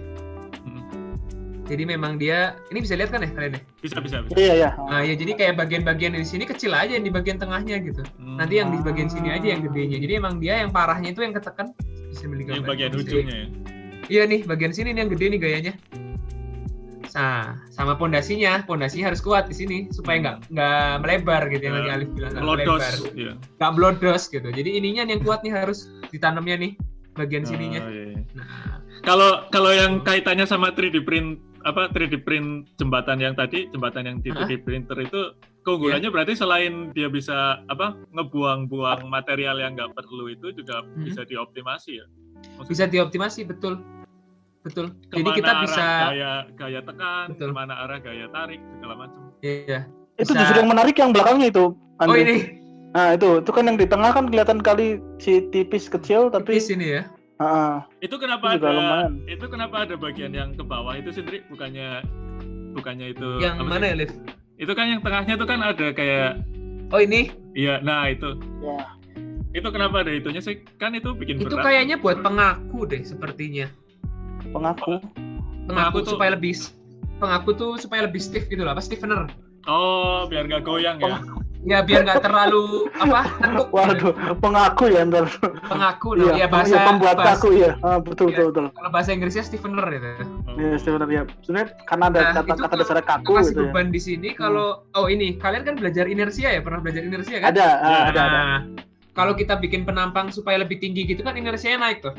Jadi memang dia, ini bisa lihat kan ya kalian ya? Bisa. Iya. Nah ya, jadi kayak bagian-bagian di sini kecil aja yang di bagian tengahnya gitu. Nanti yang di bagian sini aja yang gedenya. Jadi emang dia yang parahnya itu yang ketekan. Bisa yang bagian ujungnya ya? Iya nih, bagian sini nih yang gede nih gayanya. Nah, sama pondasinya harus kuat di sini supaya nggak melebar gitu yang tadi Alif bilang, nggak melebar, nggak blodos gitu. Jadi ininya yang kuat nih harus ditanamnya nih bagian sininya. Iya. Nah, kalau yang kaitannya sama 3D print jembatan yang 3D printer itu keunggulannya berarti selain dia bisa ngebuang-buang material yang nggak perlu itu juga bisa dioptimasi ya? Maksudnya, bisa dioptimasi, betul. Jadi kita bisa gaya tekan, kemana arah gaya tarik, segala macam. Iya. Itu justru yang menarik yang belakangnya itu. Andri. Oh ini. Nah itu kan yang di tengah kan kelihatan kali si tipis kecil tapi. Tipis ini ya. Itu kenapa ada bagian yang ke bawah itu sendiri, bukannya itu. Yang mana ya, Liv? Itu kan yang tengahnya itu kan ada kayak. Oh ini? Iya, nah itu. Ya. Itu kenapa ada itunya sih? Kan itu bikin berat. Itu kayaknya buat pengaku deh sepertinya. Pengaku tuh supaya lebih stiff gitu lah, stiffener. Oh, biar nggak goyang ya. Ya biar nggak terlalu tekuk. Waduh, pengaku ya ntar. Pengaku loh, ya bahasa pembuat kaku ya. Betul. Kalau bahasa Inggrisnya stiffener gitu. Iya, sebenarnya. Sebenarnya karena ada kata dasar kaku kasih gitu beban di sini kalau ini kalian kan belajar inersia ya, pernah belajar inersia kan? Ada. Kalau kita bikin penampang supaya lebih tinggi gitu kan inersianya naik tuh.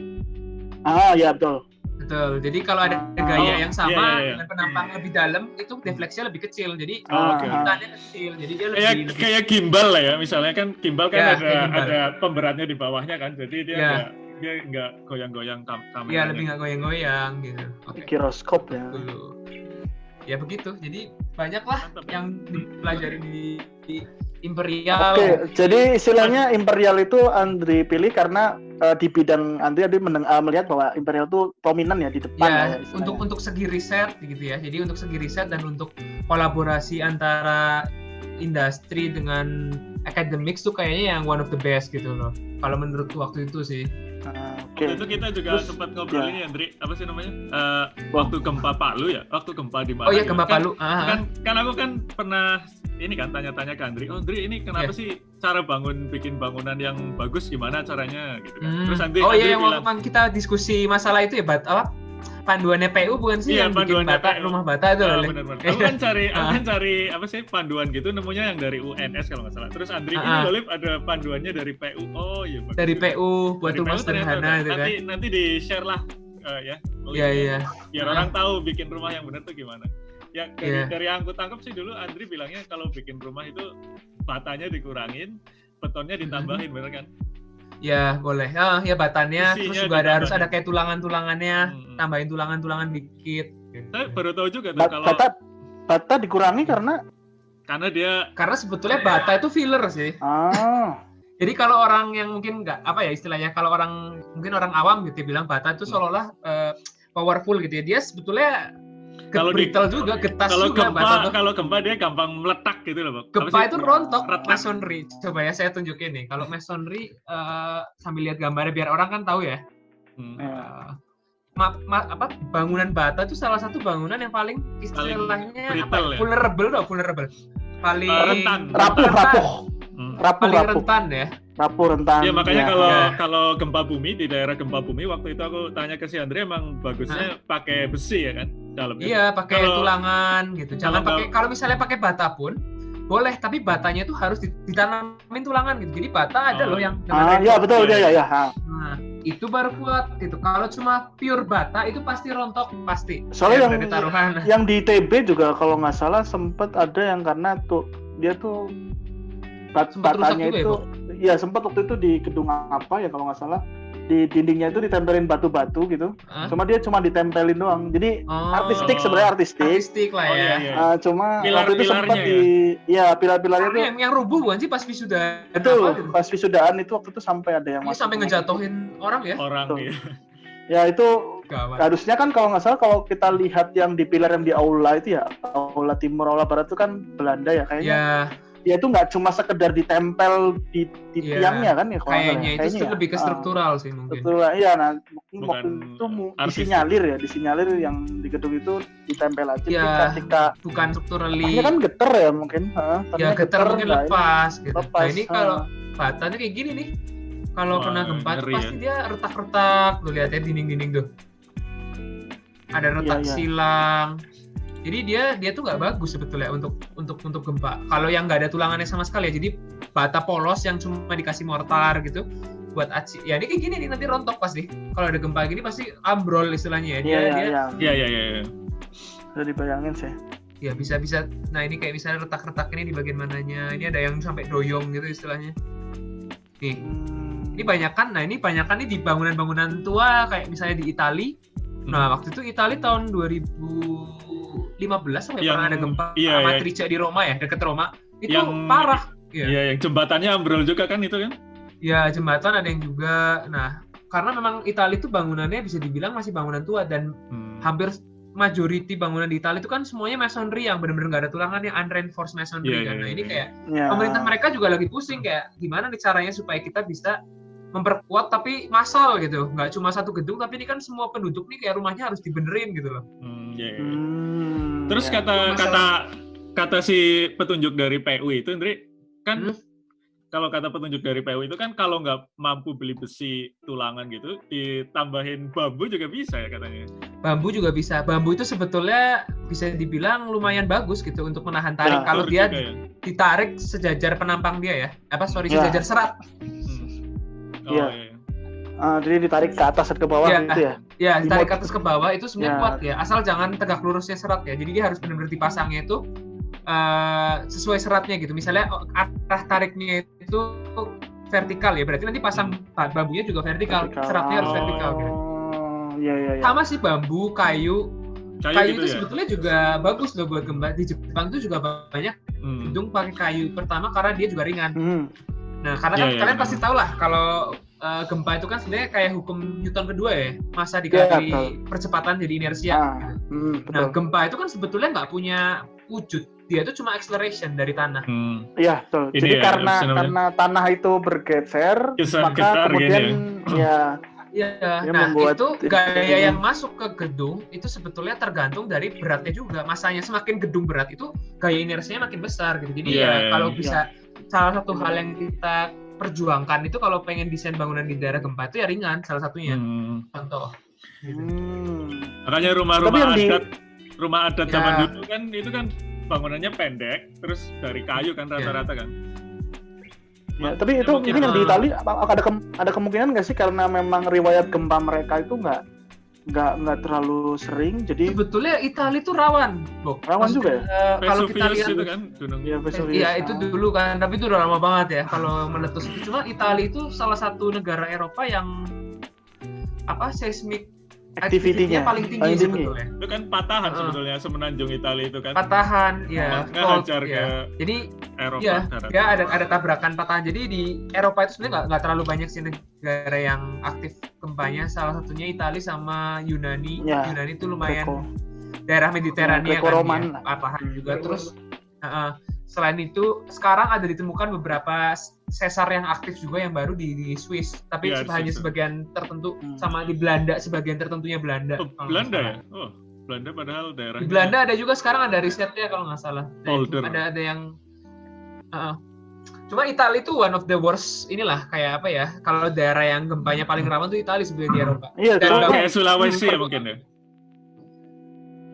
Iya betul. Betul. Jadi kalau ada gaya yang sama dengan penampang lebih dalam itu defleksinya lebih kecil. Jadi getarannya kecil. Jadi dia lebih kayak gimbal lah ya. Misalnya kan gimbal kan ada pemberatnya di bawahnya kan. Jadi dia nggak goyang-goyang kameranya. Iya, lebih nggak goyang-goyang gitu. Giroskop ya. Ya begitu. Jadi banyak lah yang dipelajari di Imperial. Oke, jadi istilahnya Imperial itu Andri pilih karena di bidang Andri melihat bahwa Imperial itu prominent ya di depan. Ya, untuk segi riset gitu ya. Jadi untuk segi riset dan untuk kolaborasi antara industri dengan academics tuh kayaknya yang one of the best gitu loh. Kalau menurut waktu itu sih. Waktu itu kita juga sempat ngobrol ini Andri, apa sih namanya? Waktu gempa Palu ya? Waktu gempa di mana? Oh iya, gempa Palu. Kan aku kan pernah ini kan tanya-tanya ke Andri, Andri ini kenapa sih cara bikin bangunan yang bagus gimana caranya gitu kan. Terus Andri yang waktu kita diskusi masalah itu ya, panduannya PU bukan sih yang bikin rumah bata itu loh. Benar. Aku kan cari apa sih panduan gitu, nemunya yang dari UNS kalau nggak salah. Terus Andri ini Lolip ada panduannya dari PU. Oh iya. Dari PU buat rumah sederhana itu kan. Nanti di-share lah ya. Iya. Biar orang tahu bikin rumah yang benar tuh gimana. Ya dari yang aku tangkap sih dulu Andri bilangnya kalau bikin rumah itu batanya dikurangin, betonnya ditambahin, bener kan? Ya boleh. Ya batannya terus juga harus ada kayak tulangan-tulangannya, tambahin tulangan-tulangan dikit. Saya baru tahu juga tuh kalau bata dikurangi karena sebetulnya bata itu filler sih. Jadi kalau orang yang mungkin nggak istilahnya kalau mungkin orang awam gitu bilang bata itu seolah-olah powerful gitu ya. Dia sebetulnya brittle juga, getas juga bata. Kalau gempa dia gampang meletak gitu loh, Bang. Gempa itu rontok masonry. Coba ya saya tunjukin nih. Kalau masonry sambil lihat gambarnya biar orang kan tahu ya. Bangunan bata itu salah satu bangunan yang paling istilahnya vulnerable. Paling rentan ya. Rapuh rentan. Ya makanya kalau gempa bumi di daerah gempa bumi waktu itu aku tanya ke si Andre emang bagusnya pakai besi ya kan dalamnya. Iya, pakai tulangan gitu. Jangan pakai kalau misalnya pakai bata pun boleh, tapi batanya itu harus ditanamin tulangan gitu. Jadi bata ada loh yang iya betul ya. Nah, itu baru kuat gitu. Kalau cuma pure bata itu pasti rontok pasti. Soalnya yang di TB juga kalau nggak salah sempat ada yang karena dia tuh batanya itu ya sempat waktu itu di gedung apa ya kalau nggak salah di dindingnya itu ditempelin batu-batu gitu. Cuma dia ditempelin doang. Jadi sebenarnya artistik lah ya. Cuma waktu itu sempat pilar-pilarnya itu yang rubuh bukan sih pas wisuda. Itu pas wisudaan itu waktu itu sampai ada yang sampai ngejatuhin orang ya. Ya itu harusnya kan kalau nggak salah kalau kita lihat yang di pilar yang di aula itu ya aula timur aula barat itu kan Belanda ya kayaknya. Ya itu nggak cuma sekedar ditempel di tiangnya kan ya kalau kayaknya itu lebih ke struktural sih mungkin. Struktural iya, mungkin waktu itu disinyalir yang di gedung itu ditempel aja. Ketika bukan strukturally. Ini kan geter ya mungkin. Geter mungkin lepas gitu. Nah ini kalau batanya kayak gini nih, kalau kena gempa tuh pasti dia retak-retak. Tuh lihat ya dinding-dinding tuh. Ada retak silang. Jadi dia tuh nggak bagus sebetulnya untuk gempa. Kalau yang nggak ada tulangannya sama sekali ya, jadi bata polos yang cuma dikasih mortar gitu buat aci. Ya ini kayak gini nih nanti rontok pasti. Kalau ada gempa gini pasti ambrol istilahnya ya. Iya. Udah dibayangin sih. Ya bisa. Nah ini kayak misalnya retak-retak ini di bagian mananya. Ini ada yang sampai doyong gitu istilahnya. Nih. Ini banyakan nih di bangunan-bangunan tua kayak misalnya di Itali. Nah waktu itu Itali tahun 2015 sampai pernah ada gempa Amatrice di Roma ya, dekat Roma. Itu yang parah. Iya, yang jembatannya ambrol juga kan itu kan? Ya, jembatan ada yang juga. Nah, karena memang Italia itu bangunannya bisa dibilang masih bangunan tua dan hampir majority bangunan di Italia itu kan semuanya masonry yang benar-benar nggak ada tulangannya, unreinforced masonry kan. Nah, ini kayak pemerintah mereka juga lagi pusing kayak gimana nih caranya supaya kita bisa memperkuat tapi massal gitu, nggak cuma satu gedung tapi ini kan semua penduduk nih kayak rumahnya harus dibenerin gitu loh. Terus kata si petunjuk dari PU itu, Indri, kan kalau kata petunjuk dari PU itu kan kalau nggak mampu beli besi tulangan gitu, ditambahin bambu juga bisa ya katanya. Bambu juga bisa. Bambu itu sebetulnya bisa dibilang lumayan bagus gitu untuk menahan tarik. Kalau dia ditarik sejajar penampang dia ya. Sejajar serat. Iya. Jadi ditarik ke atas dan ke bawah gitu ya? Iya, ditarik ke atas ke bawah itu sebenarnya kuat ya. Asal jangan tegak lurusnya serat ya. Jadi dia harus benar-benar dipasangnya itu sesuai seratnya gitu. Misalnya arah tariknya itu vertikal ya, berarti nanti pasang bambunya juga vertikal. Seratnya harus vertikal gitu. Iya. Sama sih bambu, kayu gitu itu sebetulnya juga bagus loh buat gempa. Di Jepang tuh juga banyak gedung pakai kayu. Pertama karena dia juga ringan. Nah, karena kalian pasti tahu lah kalau gempa itu kan sebenarnya kayak hukum Newton kedua ya, massa dikali percepatan jadi inersia. Nah, gempa itu kan sebetulnya nggak punya wujud, dia itu cuma acceleration dari tanah. Iya, betul. Jadi karena tanah itu bergeser, maka kemudian nah itu gaya yang masuk ke gedung itu sebetulnya tergantung dari beratnya juga. Masanya semakin gedung berat itu gaya inersianya makin besar gitu. Jadi kalau bisa salah satu hal yang kita perjuangkan itu kalau pengen desain bangunan di daerah gempa itu ya ringan salah satunya. Contoh. Makanya rumah adat zaman dulu kan itu kan bangunannya pendek, terus dari kayu kan rata-rata kan. Ya, tapi itu mungkin yang di Itali ada kemungkinan nggak sih karena memang riwayat gempa mereka itu nggak terlalu sering, jadi sebetulnya Itali itu rawan juga ya. Kalau kita lihat itu kan gunung. Iya itu dulu kan, tapi itu udah lama banget ya kalau meletus itu. Cuma Itali itu salah satu negara Eropa yang seismik activity-nya paling tinggi sebetulnya. Itu kan patahan sebetulnya semenanjung Italia itu kan. Patahan, ya. Ngajar ke jadi Eropa. Ya ada tabrakan patahan. Jadi di Eropa itu sebenarnya nggak terlalu banyak sih negara yang aktif gempanya. Salah satunya Italia sama Yunani. Yunani itu lumayan daerah Mediterania kan. Patahan juga. Terus selain itu sekarang ada ditemukan beberapa sesar yang aktif juga yang baru di Swiss, tapi hanya sebagian tertentu, sama di Belanda sebagian tertentunya Belanda. Belanda ya? Belanda padahal daerah. Di Belanda ada juga sekarang ada risetnya kalau nggak salah. Ada yang. Cuma Italia itu one of the worst inilah kayak apa ya? Kalau daerah yang gempanya paling rawan tuh Italia sebenarnya di Eropa. Iya. Kayak Sulawesi ya mungkin ya.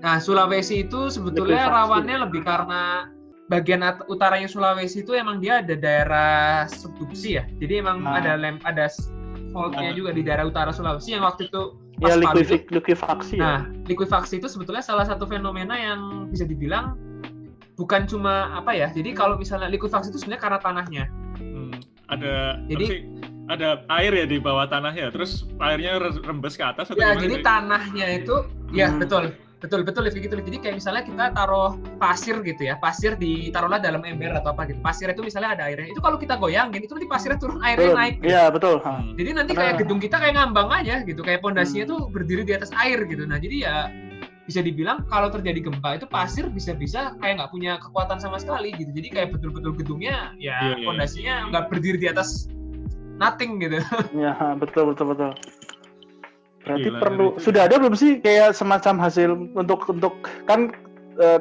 Nah Sulawesi itu sebetulnya rawannya lebih karena bagian utaranya Sulawesi itu emang dia ada daerah subduksi ya. Jadi emang ada faultnya juga di daerah utara Sulawesi yang waktu itu likuifaksi. Nah, likuifaksi itu sebetulnya salah satu fenomena yang bisa dibilang bukan cuma jadi kalau misalnya likuifaksi itu sebenarnya karena tanahnya. Ada air ya di bawah tanahnya, terus airnya rembes ke atas atau gimana? Jadi tanahnya itu Betul gitu. Jadi kayak misalnya kita taruh pasir gitu ya, pasir ditaruhlah dalam ember atau apa gitu. Pasir itu misalnya ada airnya. Itu kalau kita goyangin itu nanti pasirnya turun, airnya naik. Iya, betul. Jadi nanti kayak gedung kita kayak ngambang aja gitu, kayak pondasinya tuh berdiri di atas air gitu. Nah, jadi ya bisa dibilang kalau terjadi gempa itu pasir bisa-bisa kayak nggak punya kekuatan sama sekali gitu. Jadi kayak betul-betul gedungnya pondasinya nggak berdiri di atas nothing gitu. Iya, betul. Berarti sudah ada belum sih kayak semacam hasil untuk kan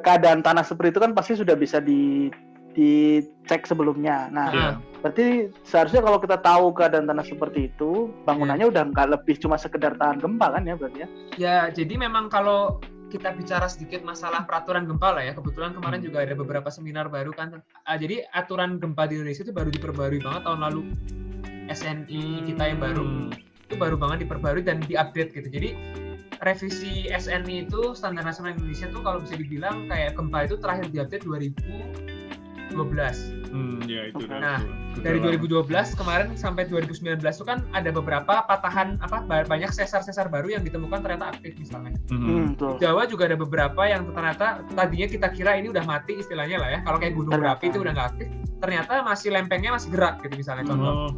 keadaan tanah seperti itu kan pasti sudah bisa dicek sebelumnya. Nah, berarti seharusnya kalau kita tahu keadaan tanah seperti itu, bangunannya udah nggak lebih cuma sekedar tahan gempa kan ya berarti ya? Ya, jadi memang kalau kita bicara sedikit masalah peraturan gempa lah ya, kebetulan kemarin juga ada beberapa seminar baru kan. Jadi aturan gempa di Indonesia itu baru diperbarui banget tahun lalu. SNI kita yang baru itu baru banget diperbarui dan diupdate gitu. Jadi revisi SNI itu Standar Nasional Indonesia tuh kalau bisa dibilang kayak gempa itu terakhir diupdate 2012. Nah, dari 2012 kemarin sampai 2019 itu kan ada beberapa patahan banyak sesar-sesar baru yang ditemukan ternyata aktif misalnya. Jawa juga ada beberapa yang ternyata tadinya kita kira ini udah mati istilahnya lah ya. Kalau kayak gunung berapi itu udah nggak aktif, ternyata masih lempengnya masih gerak gitu misalnya contoh.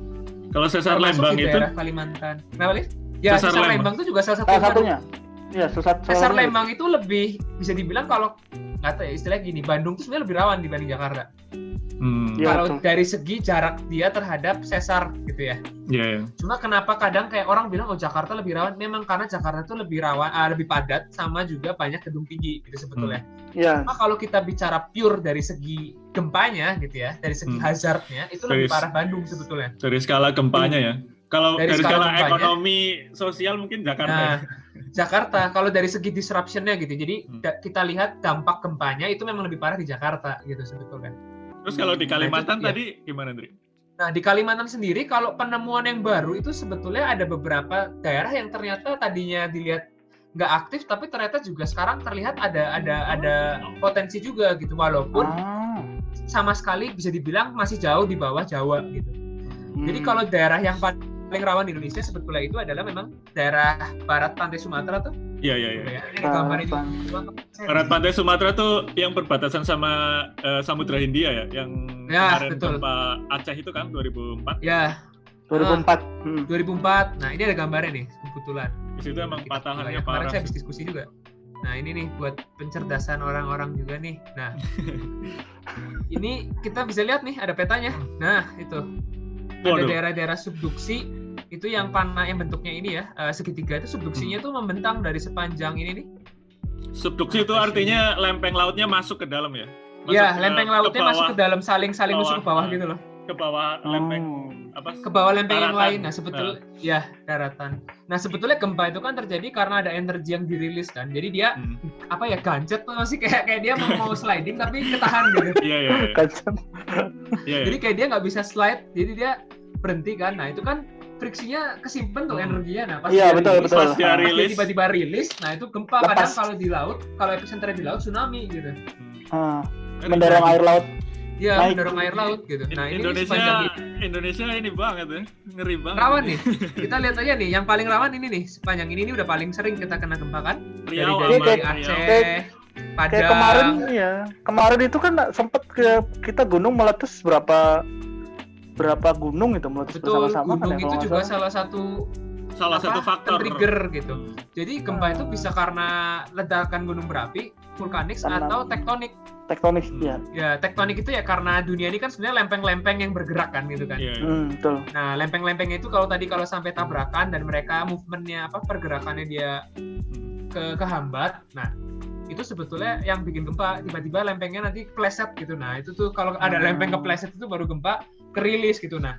Kalau sesar Lembang itu daerah Kalimantan. Kenapa, Liv? Ya, sesar Lembang itu juga salah satunya. Iya, sesar Lembang itu lebih bisa dibilang kalau nggak tahu ya istilahnya gini, Bandung itu sebenarnya lebih rawan dibanding Jakarta. Kalau dari segi jarak dia terhadap sesar gitu ya. Yeah. Cuma kenapa kadang kayak orang bilang Jakarta lebih rawan? Memang karena Jakarta itu lebih rawan, lebih padat sama juga banyak gedung tinggi gitu sebetulnya. Cuma kalau kita bicara pure dari segi gempanya gitu ya, dari segi hazardnya itu lebih parah Bandung sebetulnya. Dari skala gempanya ya. Kalau dari skala ekonomi sosial mungkin Jakarta. Jakarta kalau dari segi disruption-nya gitu. Jadi kita lihat dampak gempanya itu memang lebih parah di Jakarta gitu sebetulnya. Terus kalau di Kalimantan tadi gimana, Dri? Nah, di Kalimantan sendiri kalau penemuan yang baru itu sebetulnya ada beberapa daerah yang ternyata tadinya dilihat nggak aktif tapi ternyata juga sekarang terlihat ada potensi juga gitu walaupun sama sekali bisa dibilang masih jauh di bawah Jawa gitu. Jadi kalau daerah yang paling rawan di Indonesia sebetulnya itu adalah memang daerah barat pantai Sumatera tuh. Iya. Ini gambar itu. Barat pantai Sumatera tuh yang perbatasan sama Samudra Hindia ya, yang kemarin gempa Aceh itu kan 2004. Ya. 2004. 2004. Nah, ini ada gambarnya nih kebetulan. Di situ emang patahannya parah. Kemarin saya habis diskusi juga. Nah, ini nih buat pencerdasan orang-orang juga nih. Nah. Ini kita bisa lihat nih ada petanya. Nah, itu. Ada daerah-daerah subduksi itu yang panah yang bentuknya ini ya segitiga itu subduksinya tuh membentang dari sepanjang ini nih. Subduksi itu artinya lempeng lautnya masuk ke dalam ya? Iya, lempeng lautnya masuk ke dalam saling nusuk ke bawah gitu loh. Ke bawah lempeng ke bawah lempeng daratan. Yang lain. Nah, sebetulnya ya daratan. Nah, sebetulnya gempa itu kan terjadi karena ada energi yang dirilis kan. Jadi dia gancet tuh masih kayak dia mau sliding tapi ketahan gitu. Iya. Jadi kayak dia nggak bisa slide, jadi dia berhenti kan. Nah, itu kan friksinya kesimpan tuh energinya. Nah, pas dia rilis, tiba-tiba rilis, nah itu gempa. Kadang kalau di laut, kalau epicenternya di laut tsunami gitu. Mendorong air laut. Iya, mendorong air laut gitu. Nah, Indonesia ini banget ya, ngeri banget. Rawan nih. Kita lihat aja nih, yang paling rawan ini nih, sepanjang ini udah paling sering kita kena gempa kan. Dari Aceh, Padang. Kemarin itu kan sempet kita gunung meletus berapa gunung itu meletus bersama-sama kan. Gunung itu juga salah satu faktor trigger gitu. Jadi gempa itu bisa karena ledakan gunung berapi, vulkanik atau tektonik. Ya, tektonik itu ya karena dunia ini kan sebenarnya lempeng-lempeng yang bergerak kan gitu kan. Betul. Nah, lempeng-lempeng itu kalau sampai tabrakan dan mereka movementnya pergerakannya dia kehambat. Nah, itu sebetulnya yang bikin gempa. Tiba-tiba lempengnya nanti kepleset gitu. Nah, itu tuh kalau ada lempeng kepleset itu baru gempa kerilis gitu. Nah,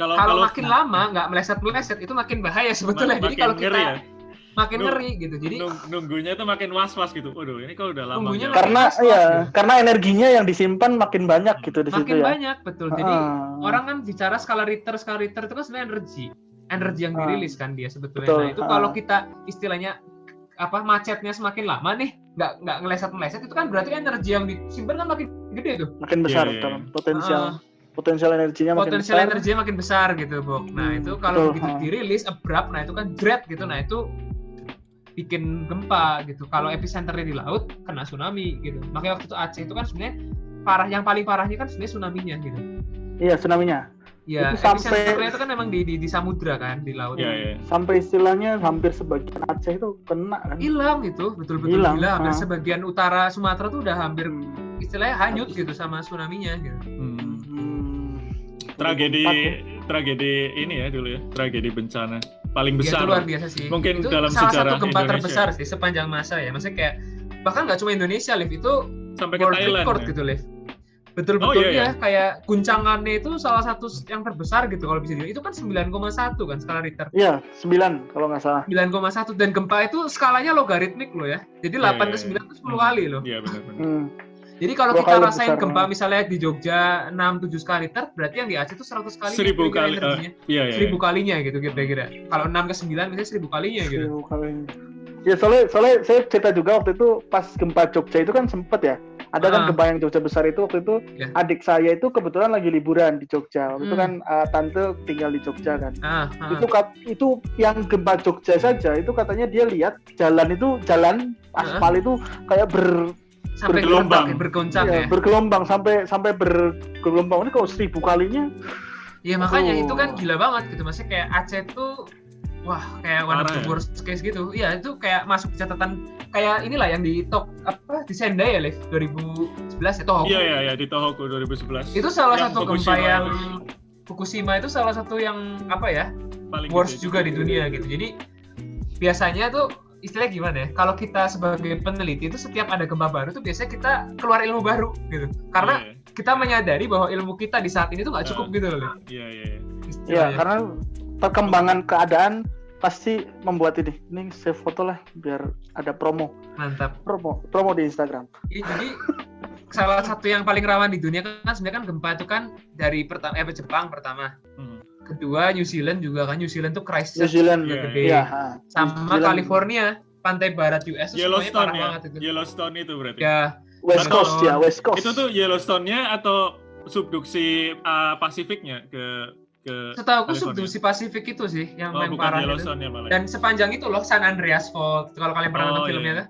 kalau makin lama nggak meleset itu makin bahaya sebetulnya. Jadi kalau kita makin ngeri gitu. Jadi nunggunya itu makin was-was gitu. Waduh, ini kalau udah lama. Karena energinya yang disimpan makin banyak gitu di situ ya. Makin banyak, betul. Jadi orang kan bicara skala Richter itu kan sebenarnya energi yang dirilis kan dia sebetulnya. Betul. Nah, itu kalau kita istilahnya macetnya semakin lama nih, nggak ngeleset itu kan berarti energi yang disimpan kan makin gede tuh. Makin besar potensial energinya makin besar gitu, Bok. Nah, itu kalau begitu dirilis abrupt, nah itu kan dread gitu. Nah, itu bikin gempa gitu. Kalau epicenternya di laut kena tsunami gitu. Makanya waktu itu Aceh itu kan sebenarnya yang paling parahnya kan sebenarnya tsunami-nya gitu. Iya, tsunami-nya. Iya, epicenternya itu kan memang di samudra kan, di laut. Iya. Sampai istilahnya hampir sebagian Aceh itu kena kan. Hilang gitu, betul-betul hilang. Hampir sebagian utara Sumatera tuh udah hampir istilahnya hanyut gitu sama tsunami-nya gitu. Tragedi ini ya dulu ya, tragedi bencana paling besar. Itu luar biasa sih. Mungkin itu dalam salah sejarah satu gempa Indonesia terbesar sih sepanjang masa ya. Maksudnya kayak bahkan nggak cuma Indonesia, Liv, itu sampai ke Thailand record ya? Gitu, Liv. Betul-betul kayak guncangannya itu salah satu yang terbesar gitu kalau bisa dilihat. Itu kan 9,1 kan skala Richter. Iya, 9 kalau nggak salah. 9,1 dan gempa itu skalanya logaritmik loh ya. Jadi 8 ke 9 itu 10 kali loh. Iya, benar. Jadi kalau kita rasain gempa misalnya di Jogja 6-7 skala Richter, berarti yang di Aceh itu 100 kali. 1000 kali. 1000 kalinya gitu kira-kira. Kalau 6 ke 9 misalnya 1000 kalinya gitu. 1000 kalinya. Ya soalnya saya cerita juga waktu itu pas gempa Jogja itu kan sempet ya. Ada kan gempa yang Jogja besar itu waktu itu adik saya itu kebetulan lagi liburan di Jogja. Waktu itu kan tante tinggal di Jogja kan. Itu yang gempa Jogja saja itu katanya dia lihat jalan aspal itu kayak bergoncang ya. Bergelombang sampai bergelombang. Ini kalau 1000 kalinya. Iya makanya itu kan gila banget gitu. Maksudnya kayak Aceh tuh wah kayak one of the worst case gitu. Iya, itu kayak masuk catatan kayak inilah yang di Sendai ya, Liv, 2011 itu Tohoku. Iya, di Tohoku 2011. Itu salah satu gempa yang Fukushima itu salah satu yang paling worst juga di dunia gitu. Jadi biasanya tuh istilahnya gimana ya? Kalau kita sebagai peneliti itu setiap ada gempa baru tuh biasanya kita keluar ilmu baru gitu. Karena kita menyadari bahwa ilmu kita di saat ini tuh nggak cukup gitu loh. Iya, karena perkembangan keadaan pasti membuat ini save foto lah biar ada promo. Mantap. Promo di Instagram. Iya, jadi salah satu yang paling rawan di dunia kan sebenarnya kan gempa itu kan dari Jepang pertama. Kedua New Zealand juga kan. New Zealand tuh Christchurch juga gede. Iya. Sama California, pantai barat US itu semuanya parah banget itu. Yellowstone itu berarti. Ya. West Coast. Itu tuh Yellowstone-nya atau subduksi Pasifiknya ke setahu aku subduksi Pasifik itu sih yang main parah itu. Dan sepanjang itu loh San Andreas Fault kalau kalian pernah nonton filmnya kan.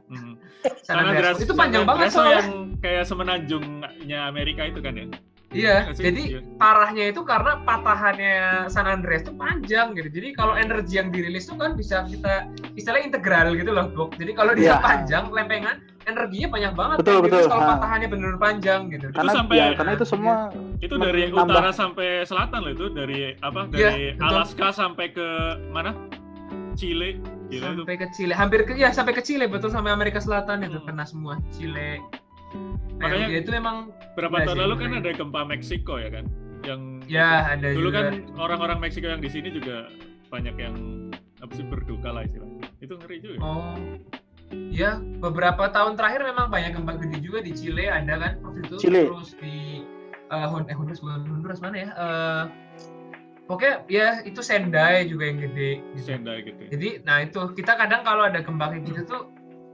San Andreas itu panjang banget soalnya. Yang kayak semenanjungnya Amerika itu kan ya. Iya, jadi parahnya itu karena patahannya San Andreas itu panjang gitu. Jadi kalau energi yang dirilis itu kan bisa kita istilahnya integral gitu loh, Bok. Jadi kalau dia panjang, lempengan, energinya banyak banget. Betul. Kalau patahannya benar-benar panjang gitu. Karena itu semua itu dari utara sampai selatan loh itu dari Alaska sampai ke mana? Chile. Sampai ke Chile, sampai ke Chile betul, sampai Amerika Selatan itu kena semua. Chile. Makanya itu memang berapa tahun lalu kan ada gempa Meksiko ya kan, yang ada dulu juga. Kan orang-orang Meksiko yang di sini juga banyak yang berduka lah istilahnya. Itu ngeri juga. Ya beberapa tahun terakhir memang banyak gempa gede juga di Chile ada kan waktu itu. Chile. Terus di Honduras mana ya? Pokoknya ya itu Sendai juga yang gede. Gitu. Sendai gede. Jadi itu kita kadang kalau ada gempa kayak gitu tuh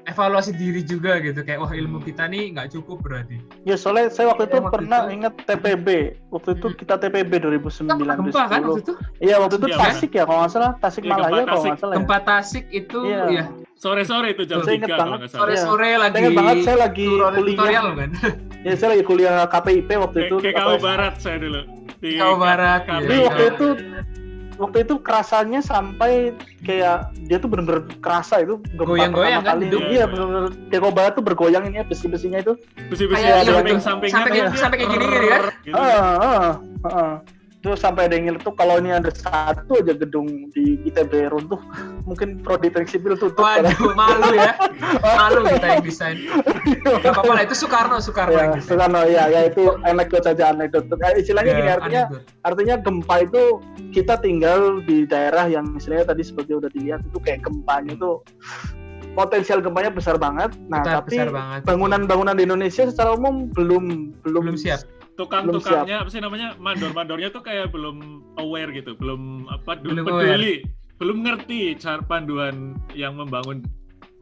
evaluasi diri juga gitu, kayak wah ilmu kita nih nggak cukup berarti. Ya soalnya saya waktu itu pernah ingat TPB, waktu itu kita TPB 2009. Gempa kan waktu itu? Iya waktu itu Tasik ya kalau nggak salah, Tasik Malaya kalau nggak salah. Gempa Tasik itu ya. Sore-sore itu jam 3 kalau nggak salah. Sore-sore lagi. Saya ingat banget saya lagi kuliah kan. Ya saya lagi kuliah KPIP waktu itu. Kayak Kawa Barat saya dulu. Di Kawa Barat. Tapi waktu itu kerasanya sampai kayak dia tuh benar-benar kerasa itu goyang-goyang kan hidup. Iya benar-benar kayak Kawa Barat tuh bergoyang ini ya besi-besinya itu. Besi-besinya samping-sampingnya sampai kayak gini kan. Terus sampai ada yang tuh kalau ini ada satu aja gedung di ITB runtuh, mungkin prodi teknik sipil tutup. Waduh, malu ya. Malu kita yang desain. Gak apa-apa lah, itu Soekarno ya, Soekarno ya itu anekdot saja anekdot. Istilahnya gini artinya gempa itu kita tinggal di daerah yang istilahnya tadi seperti udah dilihat itu kayak gempanya itu potensial gempanya besar banget. Nah, tapi bangunan-bangunan di Indonesia secara umum belum siap. Tukang-tukangnya apa sih namanya, mandor-mandornya tuh kayak belum aware gitu, belum peduli, belum ngerti cara panduan yang membangun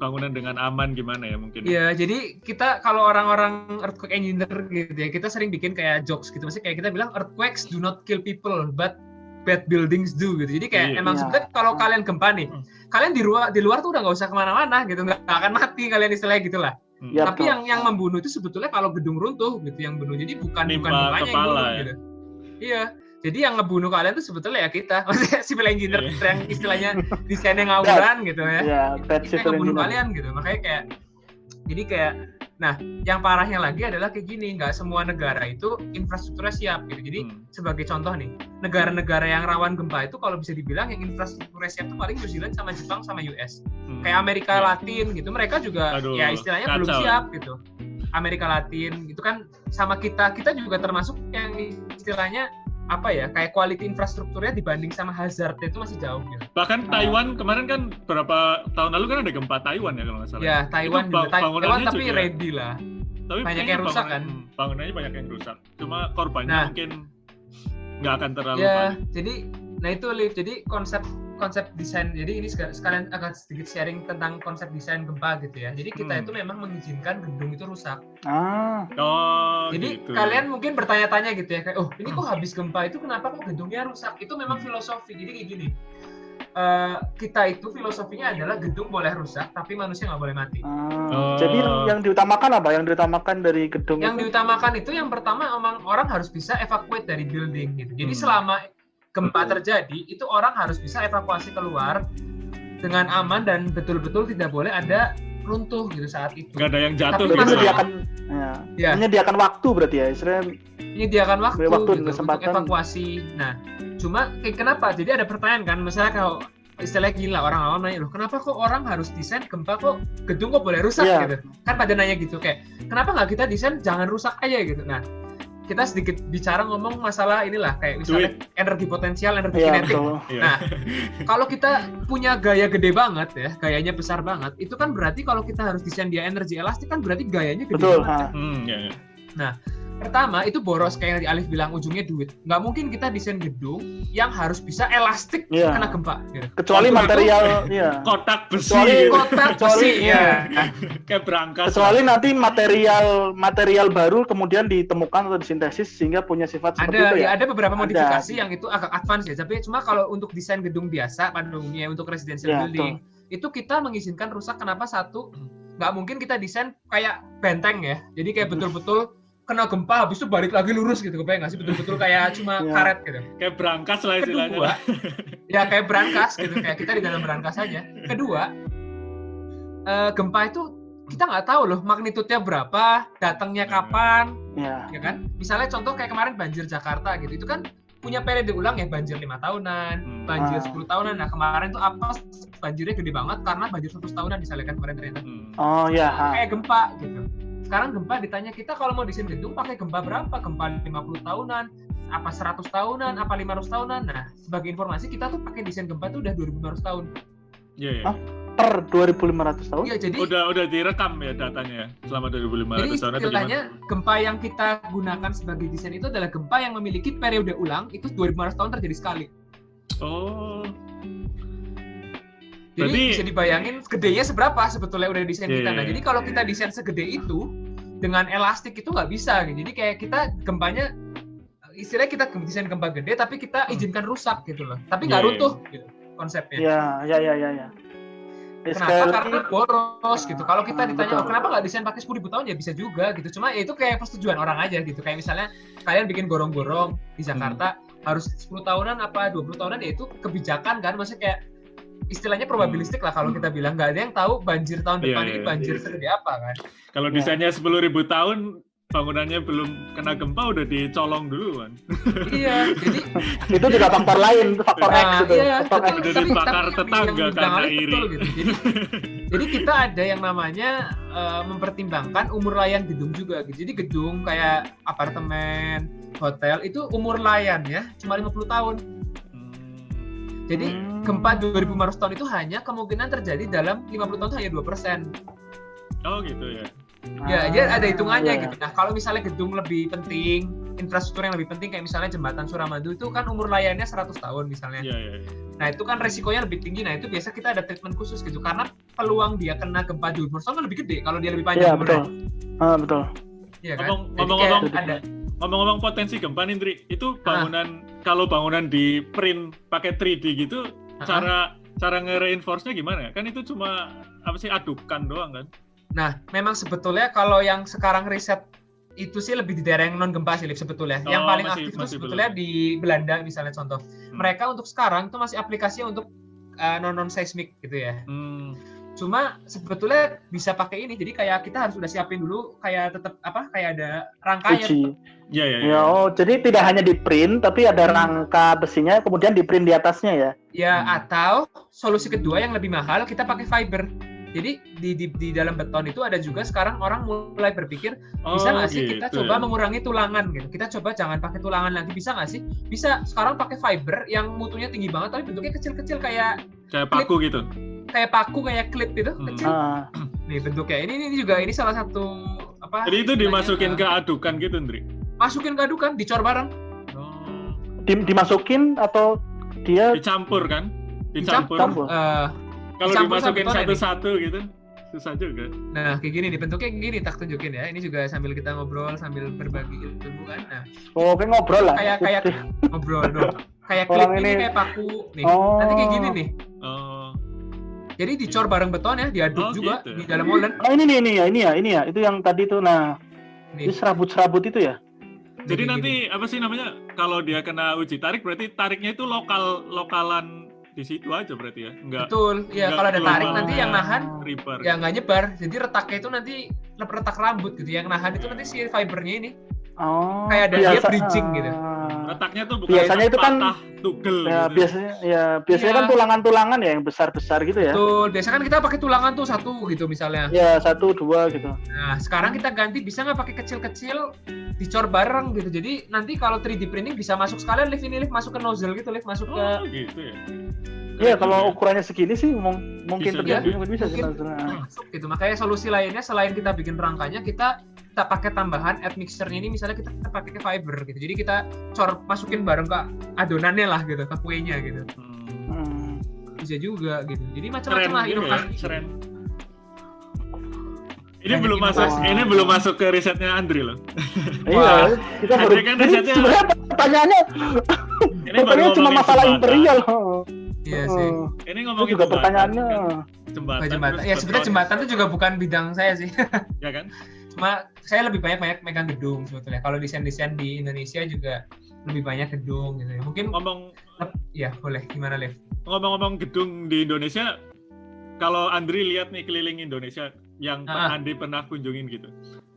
bangunan dengan aman gimana ya mungkin. Iya, jadi kita kalau orang-orang earthquake engineer gitu ya, kita sering bikin kayak jokes gitu, maksudnya kayak kita bilang earthquakes do not kill people, but bad buildings do gitu. Jadi kayak emang sebenarnya kalau kalian gempa nih, kalian di luar tuh udah nggak usah kemana-mana gitu, nggak akan mati kalian istilahnya gitulah. Ya, tapi yang membunuh itu sebetulnya kalau gedung runtuh gitu yang bunuh, jadi bukan gempanya yang bunuh gitu. Iya, jadi yang ngebunuh kalian itu sebetulnya ya kita, maksudnya civil engineer yang istilahnya desainnya ngawuran gitu ya. Iya, kita ngebunuh kalian gitu, makanya kayak jadi kayak nah yang parahnya lagi adalah kayak gini, nggak semua negara itu infrastrukturnya siap gitu. Jadi sebagai contoh nih, negara-negara yang rawan gempa itu kalau bisa dibilang yang infrastrukturnya siap itu paling New Zealand sama Jepang sama US. Kayak Amerika Latin gitu, mereka juga ya istilahnya belum siap gitu. Amerika Latin itu kan sama kita juga termasuk yang istilahnya apa ya, kayak quality infrastrukturnya dibanding sama hazardnya itu masih jauh gitu. Bahkan Taiwan kemarin kan berapa tahun lalu kan ada gempa Taiwan ya kalau nggak salah. Ya Taiwan juga. Taiwan tapi juga ready lah. Tapi banyak yang rusak kan. Bangunannya banyak yang rusak. Cuma korbannya mungkin nggak akan terlalu banyak. Jadi itu Liv. Jadi konsep desain. Jadi ini sekalian agak sedikit sharing tentang konsep desain gempa gitu ya. Jadi kita itu memang mengizinkan gedung itu rusak. Jadi gitu. Kalian mungkin bertanya-tanya gitu ya, kayak ini kok habis gempa itu kenapa kok gedungnya rusak? Itu memang filosofi. Jadi kayak gini. Kita itu filosofinya adalah gedung boleh rusak tapi manusia nggak boleh mati. Jadi yang diutamakan apa? Yang diutamakan dari gedung? Yang diutamakan itu yang pertama orang harus bisa evacuate dari building gitu. Jadi selama gempa terjadi itu orang harus bisa evakuasi keluar dengan aman dan betul-betul tidak boleh ada runtuh gitu saat itu. Nggak ada yang jatuh. Tapi menyediakan waktu berarti ya, istilahnya. Menyediakan waktu gitu, untuk evakuasi. Nah, cuma kenapa? Jadi ada pertanyaan kan, misalnya kalau istilahnya gila orang awam nanya, loh kenapa kok orang harus desain gempa kok gedung kok boleh rusak gitu? Kan pada nanya gitu kayak, kenapa nggak kita desain jangan rusak aja gitu? Nah, kita sedikit bicara ngomong masalah inilah kayak misalnya energi potensial, energi kinetik. Nah, kalau kita punya gaya gede banget ya, gayanya besar banget, itu kan berarti kalau kita harus desain dia energi elastik kan berarti gayanya gede banget. Nah, pertama itu boros kayak yang Alif bilang, ujungnya duit. Nggak mungkin kita desain gedung yang harus bisa elastik kena gempa. Gitu. Kecuali material, kotak besi. Kotak besi, kayak berangkas. Kecuali nanti material baru kemudian ditemukan atau disintesis sehingga punya sifat seperti itu ya. Ada beberapa modifikasi yang itu agak advance ya. Tapi cuma kalau untuk desain gedung biasa pada umumnya untuk residential building itu kita mengizinkan rusak. Kenapa? Satu, nggak mungkin kita desain kayak benteng ya. Jadi kayak betul-betul kena gempa habis itu balik lagi lurus gitu, kebayang nggak sih, betul-betul kayak cuma karet gitu. Kayak berangkas lah istilahnya. Kedua, ya kayak berangkas gitu, kayak kita di dalam berangkas saja. Kedua, gempa itu kita nggak tahu loh magnitudenya berapa, datangnya kapan, ya kan? Misalnya contoh kayak kemarin banjir Jakarta gitu, itu kan punya periode ulang ya, banjir 5 tahunan, banjir 10 tahunan. Nah kemarin tuh apa banjirnya gede banget karena banjir 100 tahunan misalnya kan kemarin ternyata. Kayak gempa gitu. Sekarang gempa ditanya kita kalau mau desain gedung pakai gempa berapa? Gempa 50 tahunan, apa 100 tahunan, apa 500 tahunan. Nah, sebagai informasi kita tuh pakai desain gempa tuh udah 2500 tahun. Iya. Per 2500 tahun? Iya, jadi udah direkam ya datanya ya selama 2500 tahun. Jadi istilahnya gempa yang kita gunakan sebagai desain itu adalah gempa yang memiliki periode ulang itu 2500 tahun terjadi sekali. Oh. Jadi bisa dibayangin gedenya seberapa sebetulnya udah desain kita. Nah, jadi kalau kita desain segede itu dengan elastik itu nggak bisa. Gitu. Jadi kayak kita gempanya, istilahnya kita desain gempa gede tapi kita izinkan rusak gitu loh. Tapi nggak runtuh gitu konsepnya. Iya. Kenapa? Karena boros gitu. Kalau kita ditanya, kenapa nggak desain pakai 10.000 tahun ya bisa juga gitu. Cuma ya itu kayak persetujuan orang aja gitu. Kayak misalnya kalian bikin gorong-gorong di Jakarta harus 10 tahunan apa 20 tahunan ya itu kebijakan kan. Maksudnya kayak istilahnya probabilistik lah kalau kita bilang, nggak ada yang tahu banjir tahun depan ini banjir segede apa kan. Kalau desainnya 10.000 tahun bangunannya belum kena gempa udah dicolong dulu kan. Iya, jadi itu juga faktor lain, faktor X itu. Udah dibakar tetangga karena iri. Gitu. Jadi kita ada yang namanya mempertimbangkan umur layan gedung juga gitu. Jadi gedung kayak apartemen, hotel itu umur layannya cuma 50 tahun. Jadi gempa 2500 tahun itu hanya kemungkinan terjadi dalam 50 tahun hanya 2%. Oh gitu ya. Ya, dia ada hitungannya gitu. Nah, kalau misalnya gedung lebih penting, infrastruktur yang lebih penting kayak misalnya jembatan Suramadu itu kan umur layannya 100 tahun misalnya. Iya. Nah, itu kan resikonya lebih tinggi. Nah, itu biasa kita ada treatment khusus gitu karena peluang dia kena gempa 2500 tahun kan lebih gede kalau dia lebih panjang umurnya. Betul. Iya kan? Ngomong-ngomong potensi gempa nih, Ndri, itu bangunan kalau bangunan di print pakai 3D gitu, cara nge-reinforce-nya gimana ya? Kan itu cuma adukan doang kan? Nah, memang sebetulnya kalau yang sekarang riset itu sih lebih di daerah yang non gempa sih sebetulnya. Yang paling aktif itu sebetulnya di Belanda misalnya contoh. Mereka untuk sekarang itu masih aplikasinya untuk non seismik gitu ya. Cuma sebetulnya bisa pakai ini. Jadi kayak kita harus udah siapin dulu kayak tetap kayak ada rangkanya. Iya. Oh, jadi tidak hanya di print tapi ada rangka besinya kemudian di print di atasnya ya. Ya, atau solusi kedua yang lebih mahal kita pakai fiber. Jadi di dalam beton itu ada juga sekarang orang mulai berpikir bisa nggak sih kita coba mengurangi tulangan gitu. Kita coba jangan pakai tulangan lagi, bisa nggak sih? Bisa. Sekarang pakai fiber yang mutunya tinggi banget tapi bentuknya kecil-kecil kayak paku gitu. Kayak paku, kayak klip gitu, kecil. Nih bentuknya. Ini juga ini salah satu Jadi itu dimasukin ke adukan gitu, Ndri? Masukin ke adukan, dicor bareng. Dimasukin atau dia dicampur kan? Dicampur. Kalau dimasukin satu-satu gitu, susah juga. Nah, kayak gini nih, bentuknya gini, tak tunjukin ya. Ini juga sambil kita ngobrol, sambil berbagi ilmu kan. Nah, kayak ngobrol lah. Kayak ngobrol dong. Kayak klip ini kayak paku nih. Nanti kayak gini nih. Jadi dicor bareng beton ya, diaduk juga gitu. Di dalam molen. Ini ya. Itu yang tadi tuh. Nah, ini serabut-serabut itu ya. Jadi nanti apa sih namanya? Kalau dia kena uji tarik berarti tariknya itu lokalan di situ aja berarti ya. Betul. Ya kalau ada tarik nanti yang nahan ya nggak nyebar. Jadi retaknya itu nanti retak rambut gitu. Yang nahan itu nanti si fibernya ini. Kayak ada dia bridging gitu. Retaknya tuh bukan biasanya itu kan tugel. Ya gitu. biasanya kan tulangan-tulangan ya yang besar-besar gitu ya. Betul. Biasanya kan kita pakai tulangan tuh 1 gitu misalnya. Ya 1, 2 gitu. Nah sekarang kita ganti bisa nggak pakai kecil-kecil dicor bareng gitu. Jadi nanti kalau 3D printing bisa masuk sekalian lift masuk ke nozzle gitu, lift masuk ke. Gitu ya. Iya kalau ukurannya segini sih mungkin terjadi bisa masuk gitu. Makanya solusi lainnya selain kita bikin rangkanya kita pakai tambahan admixture-nya ini misalnya kita pakai ke fiber gitu. Jadi kita masukin bareng ke adonannya lah gitu, ke kuenya gitu. Bisa juga gitu. Jadi macam-macam lah inovasi. Keren. Ini belum masuk ke risetnya Andri loh. Iya, kita baru kan risetnya. Sebenarnya pertanyaannya cuma masalah imperial. Iya sih. Ini ngomongin juga pertanyaannya. Jembatan. Ya sebenarnya jembatan itu juga bukan bidang saya sih. Ya kan? Cuma saya lebih banyak megang gedung sebetulnya. Kalau desain-desain di Indonesia juga lebih banyak gedung gitu ya. Mungkin ya boleh gimana Lev? Ngomong-ngomong gedung di Indonesia, kalau Andri lihat nih keliling Indonesia yang Andri pernah kunjungin gitu.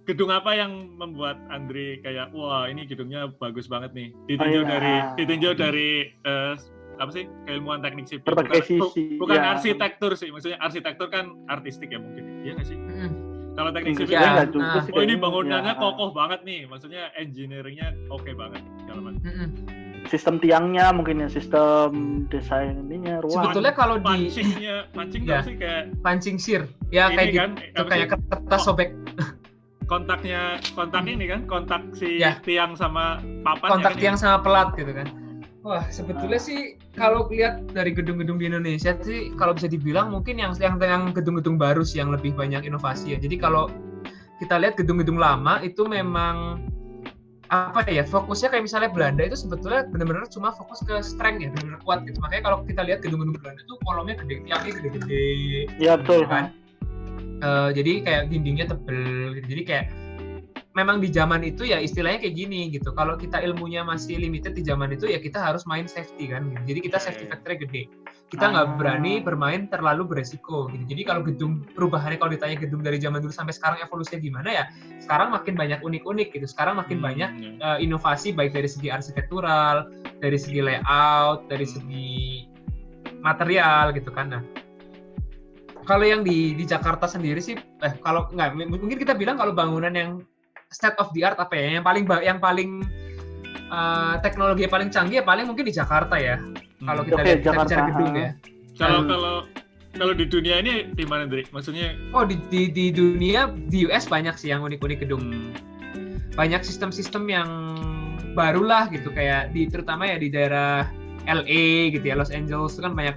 Gedung apa yang membuat Andri kayak wah ini gedungnya bagus banget nih. Ditinjau dari apa sih keilmuan teknik sipil bukan arsitektur sih, maksudnya arsitektur kan artistik ya mungkin. Iya nggak sih? Kalau teknik sipil ini bangunannya kokoh banget nih, maksudnya engineeringnya oke banget segala macam. Sistem tiangnya mungkin ya, sistem desain ininya, ruang. Sebetulnya kalau pancing ya, sih kayak pancing sir. Ya kayak kan, gitu, kayak kertas sobek. Kontak ini kan, kontak si tiang sama papan. Kontak tiang sama pelat gitu kan. Wah, sebetulnya sih kalau lihat dari gedung-gedung di Indonesia sih kalau bisa dibilang mungkin yang gedung-gedung baru sih yang lebih banyak inovasi ya. Jadi kalau kita lihat gedung-gedung lama itu memang apa ya, fokusnya kayak misalnya Belanda itu sebetulnya benar-benar cuma fokus ke strength ya, benar-benar kuat gitu. Makanya kalau kita lihat gedung-gedung Belanda itu kolomnya gede, tiangnya gede-gede. Iya betul kan. Jadi kayak dindingnya tebel gitu. Jadi kayak memang di zaman itu ya istilahnya kayak gini gitu. Kalau kita ilmunya masih limited di zaman itu ya kita harus main safety kan. Jadi kita safety factor-nya gede. Kita nggak berani bermain terlalu beresiko gitu. Jadi kalau gedung perubahannya kalau ditanya gedung dari zaman dulu sampai sekarang evolusinya gimana ya? Sekarang makin banyak unik-unik gitu. Sekarang makin banyak inovasi baik dari segi arsitektural, dari segi layout, dari segi material gitu kan. Nah, kalau yang di Jakarta sendiri sih kalau nggak mungkin kita bilang kalau bangunan yang state of the art apa ya yang paling teknologi yang paling canggih ya paling mungkin di Jakarta ya. Kalau kita lihat kita bicara gedung ya. Kalau di dunia ini di mana, Dri? Maksudnya di dunia di US banyak sih yang unik-unik gedung. Banyak sistem-sistem yang baru lah gitu kayak terutama ya di daerah LA gitu ya, Los Angeles itu kan banyak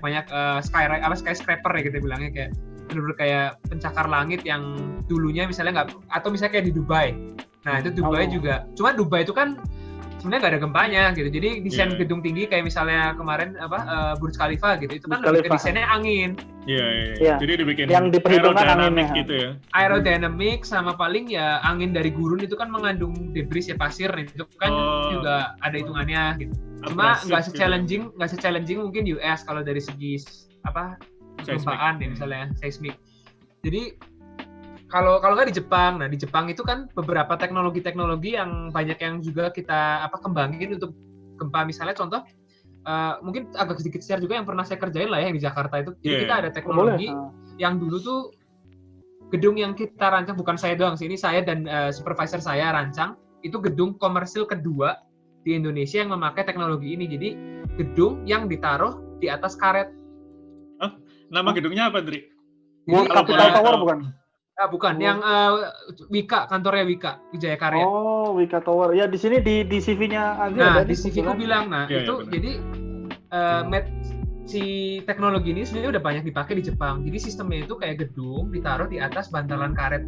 skyscraper ya kita bilangnya kayak benar-benar kayak pencakar langit yang dulunya misalnya nggak, atau misalnya kayak di Dubai. Nah itu Dubai juga, cuma Dubai itu kan sebenarnya nggak ada gempanya gitu. Jadi desain gedung tinggi kayak misalnya kemarin Burj Khalifa gitu, itu kan lebih ke desainnya angin. Iya. Jadi dibikin yang diperhitungkan anginnya gitu ya. Aerodynamic sama paling ya angin dari gurun itu kan mengandung debris ya, pasir itu kan juga ada hitungannya gitu. Cuma nggak se-challenging mungkin US kalau dari segi gempaan ya misalnya seismik. Jadi kalau nggak di Jepang, nah di Jepang itu kan beberapa teknologi yang banyak yang juga kita kembangin untuk gempa. Misalnya contoh mungkin agak sedikit share juga yang pernah saya kerjain lah ya yang di Jakarta itu. Jadi kita ada teknologi yang dulu tuh gedung yang kita rancang, bukan saya doang sih, ini saya dan supervisor saya rancang, itu gedung komersil kedua di Indonesia yang memakai teknologi ini. Jadi gedung yang ditaruh di atas karet. Nama gedungnya apa, Dri? Capital Tower bukan? Bukan, yang Wika, kantornya Wika, Wijaya Karya. Oh, Wika Tower. Ya di sini di CV-nya Andri ada. Nah, di CV ku bilang, jadi si teknologi ini sebenarnya udah banyak dipakai di Jepang. Jadi sistemnya itu kayak gedung ditaruh di atas bantalan karet.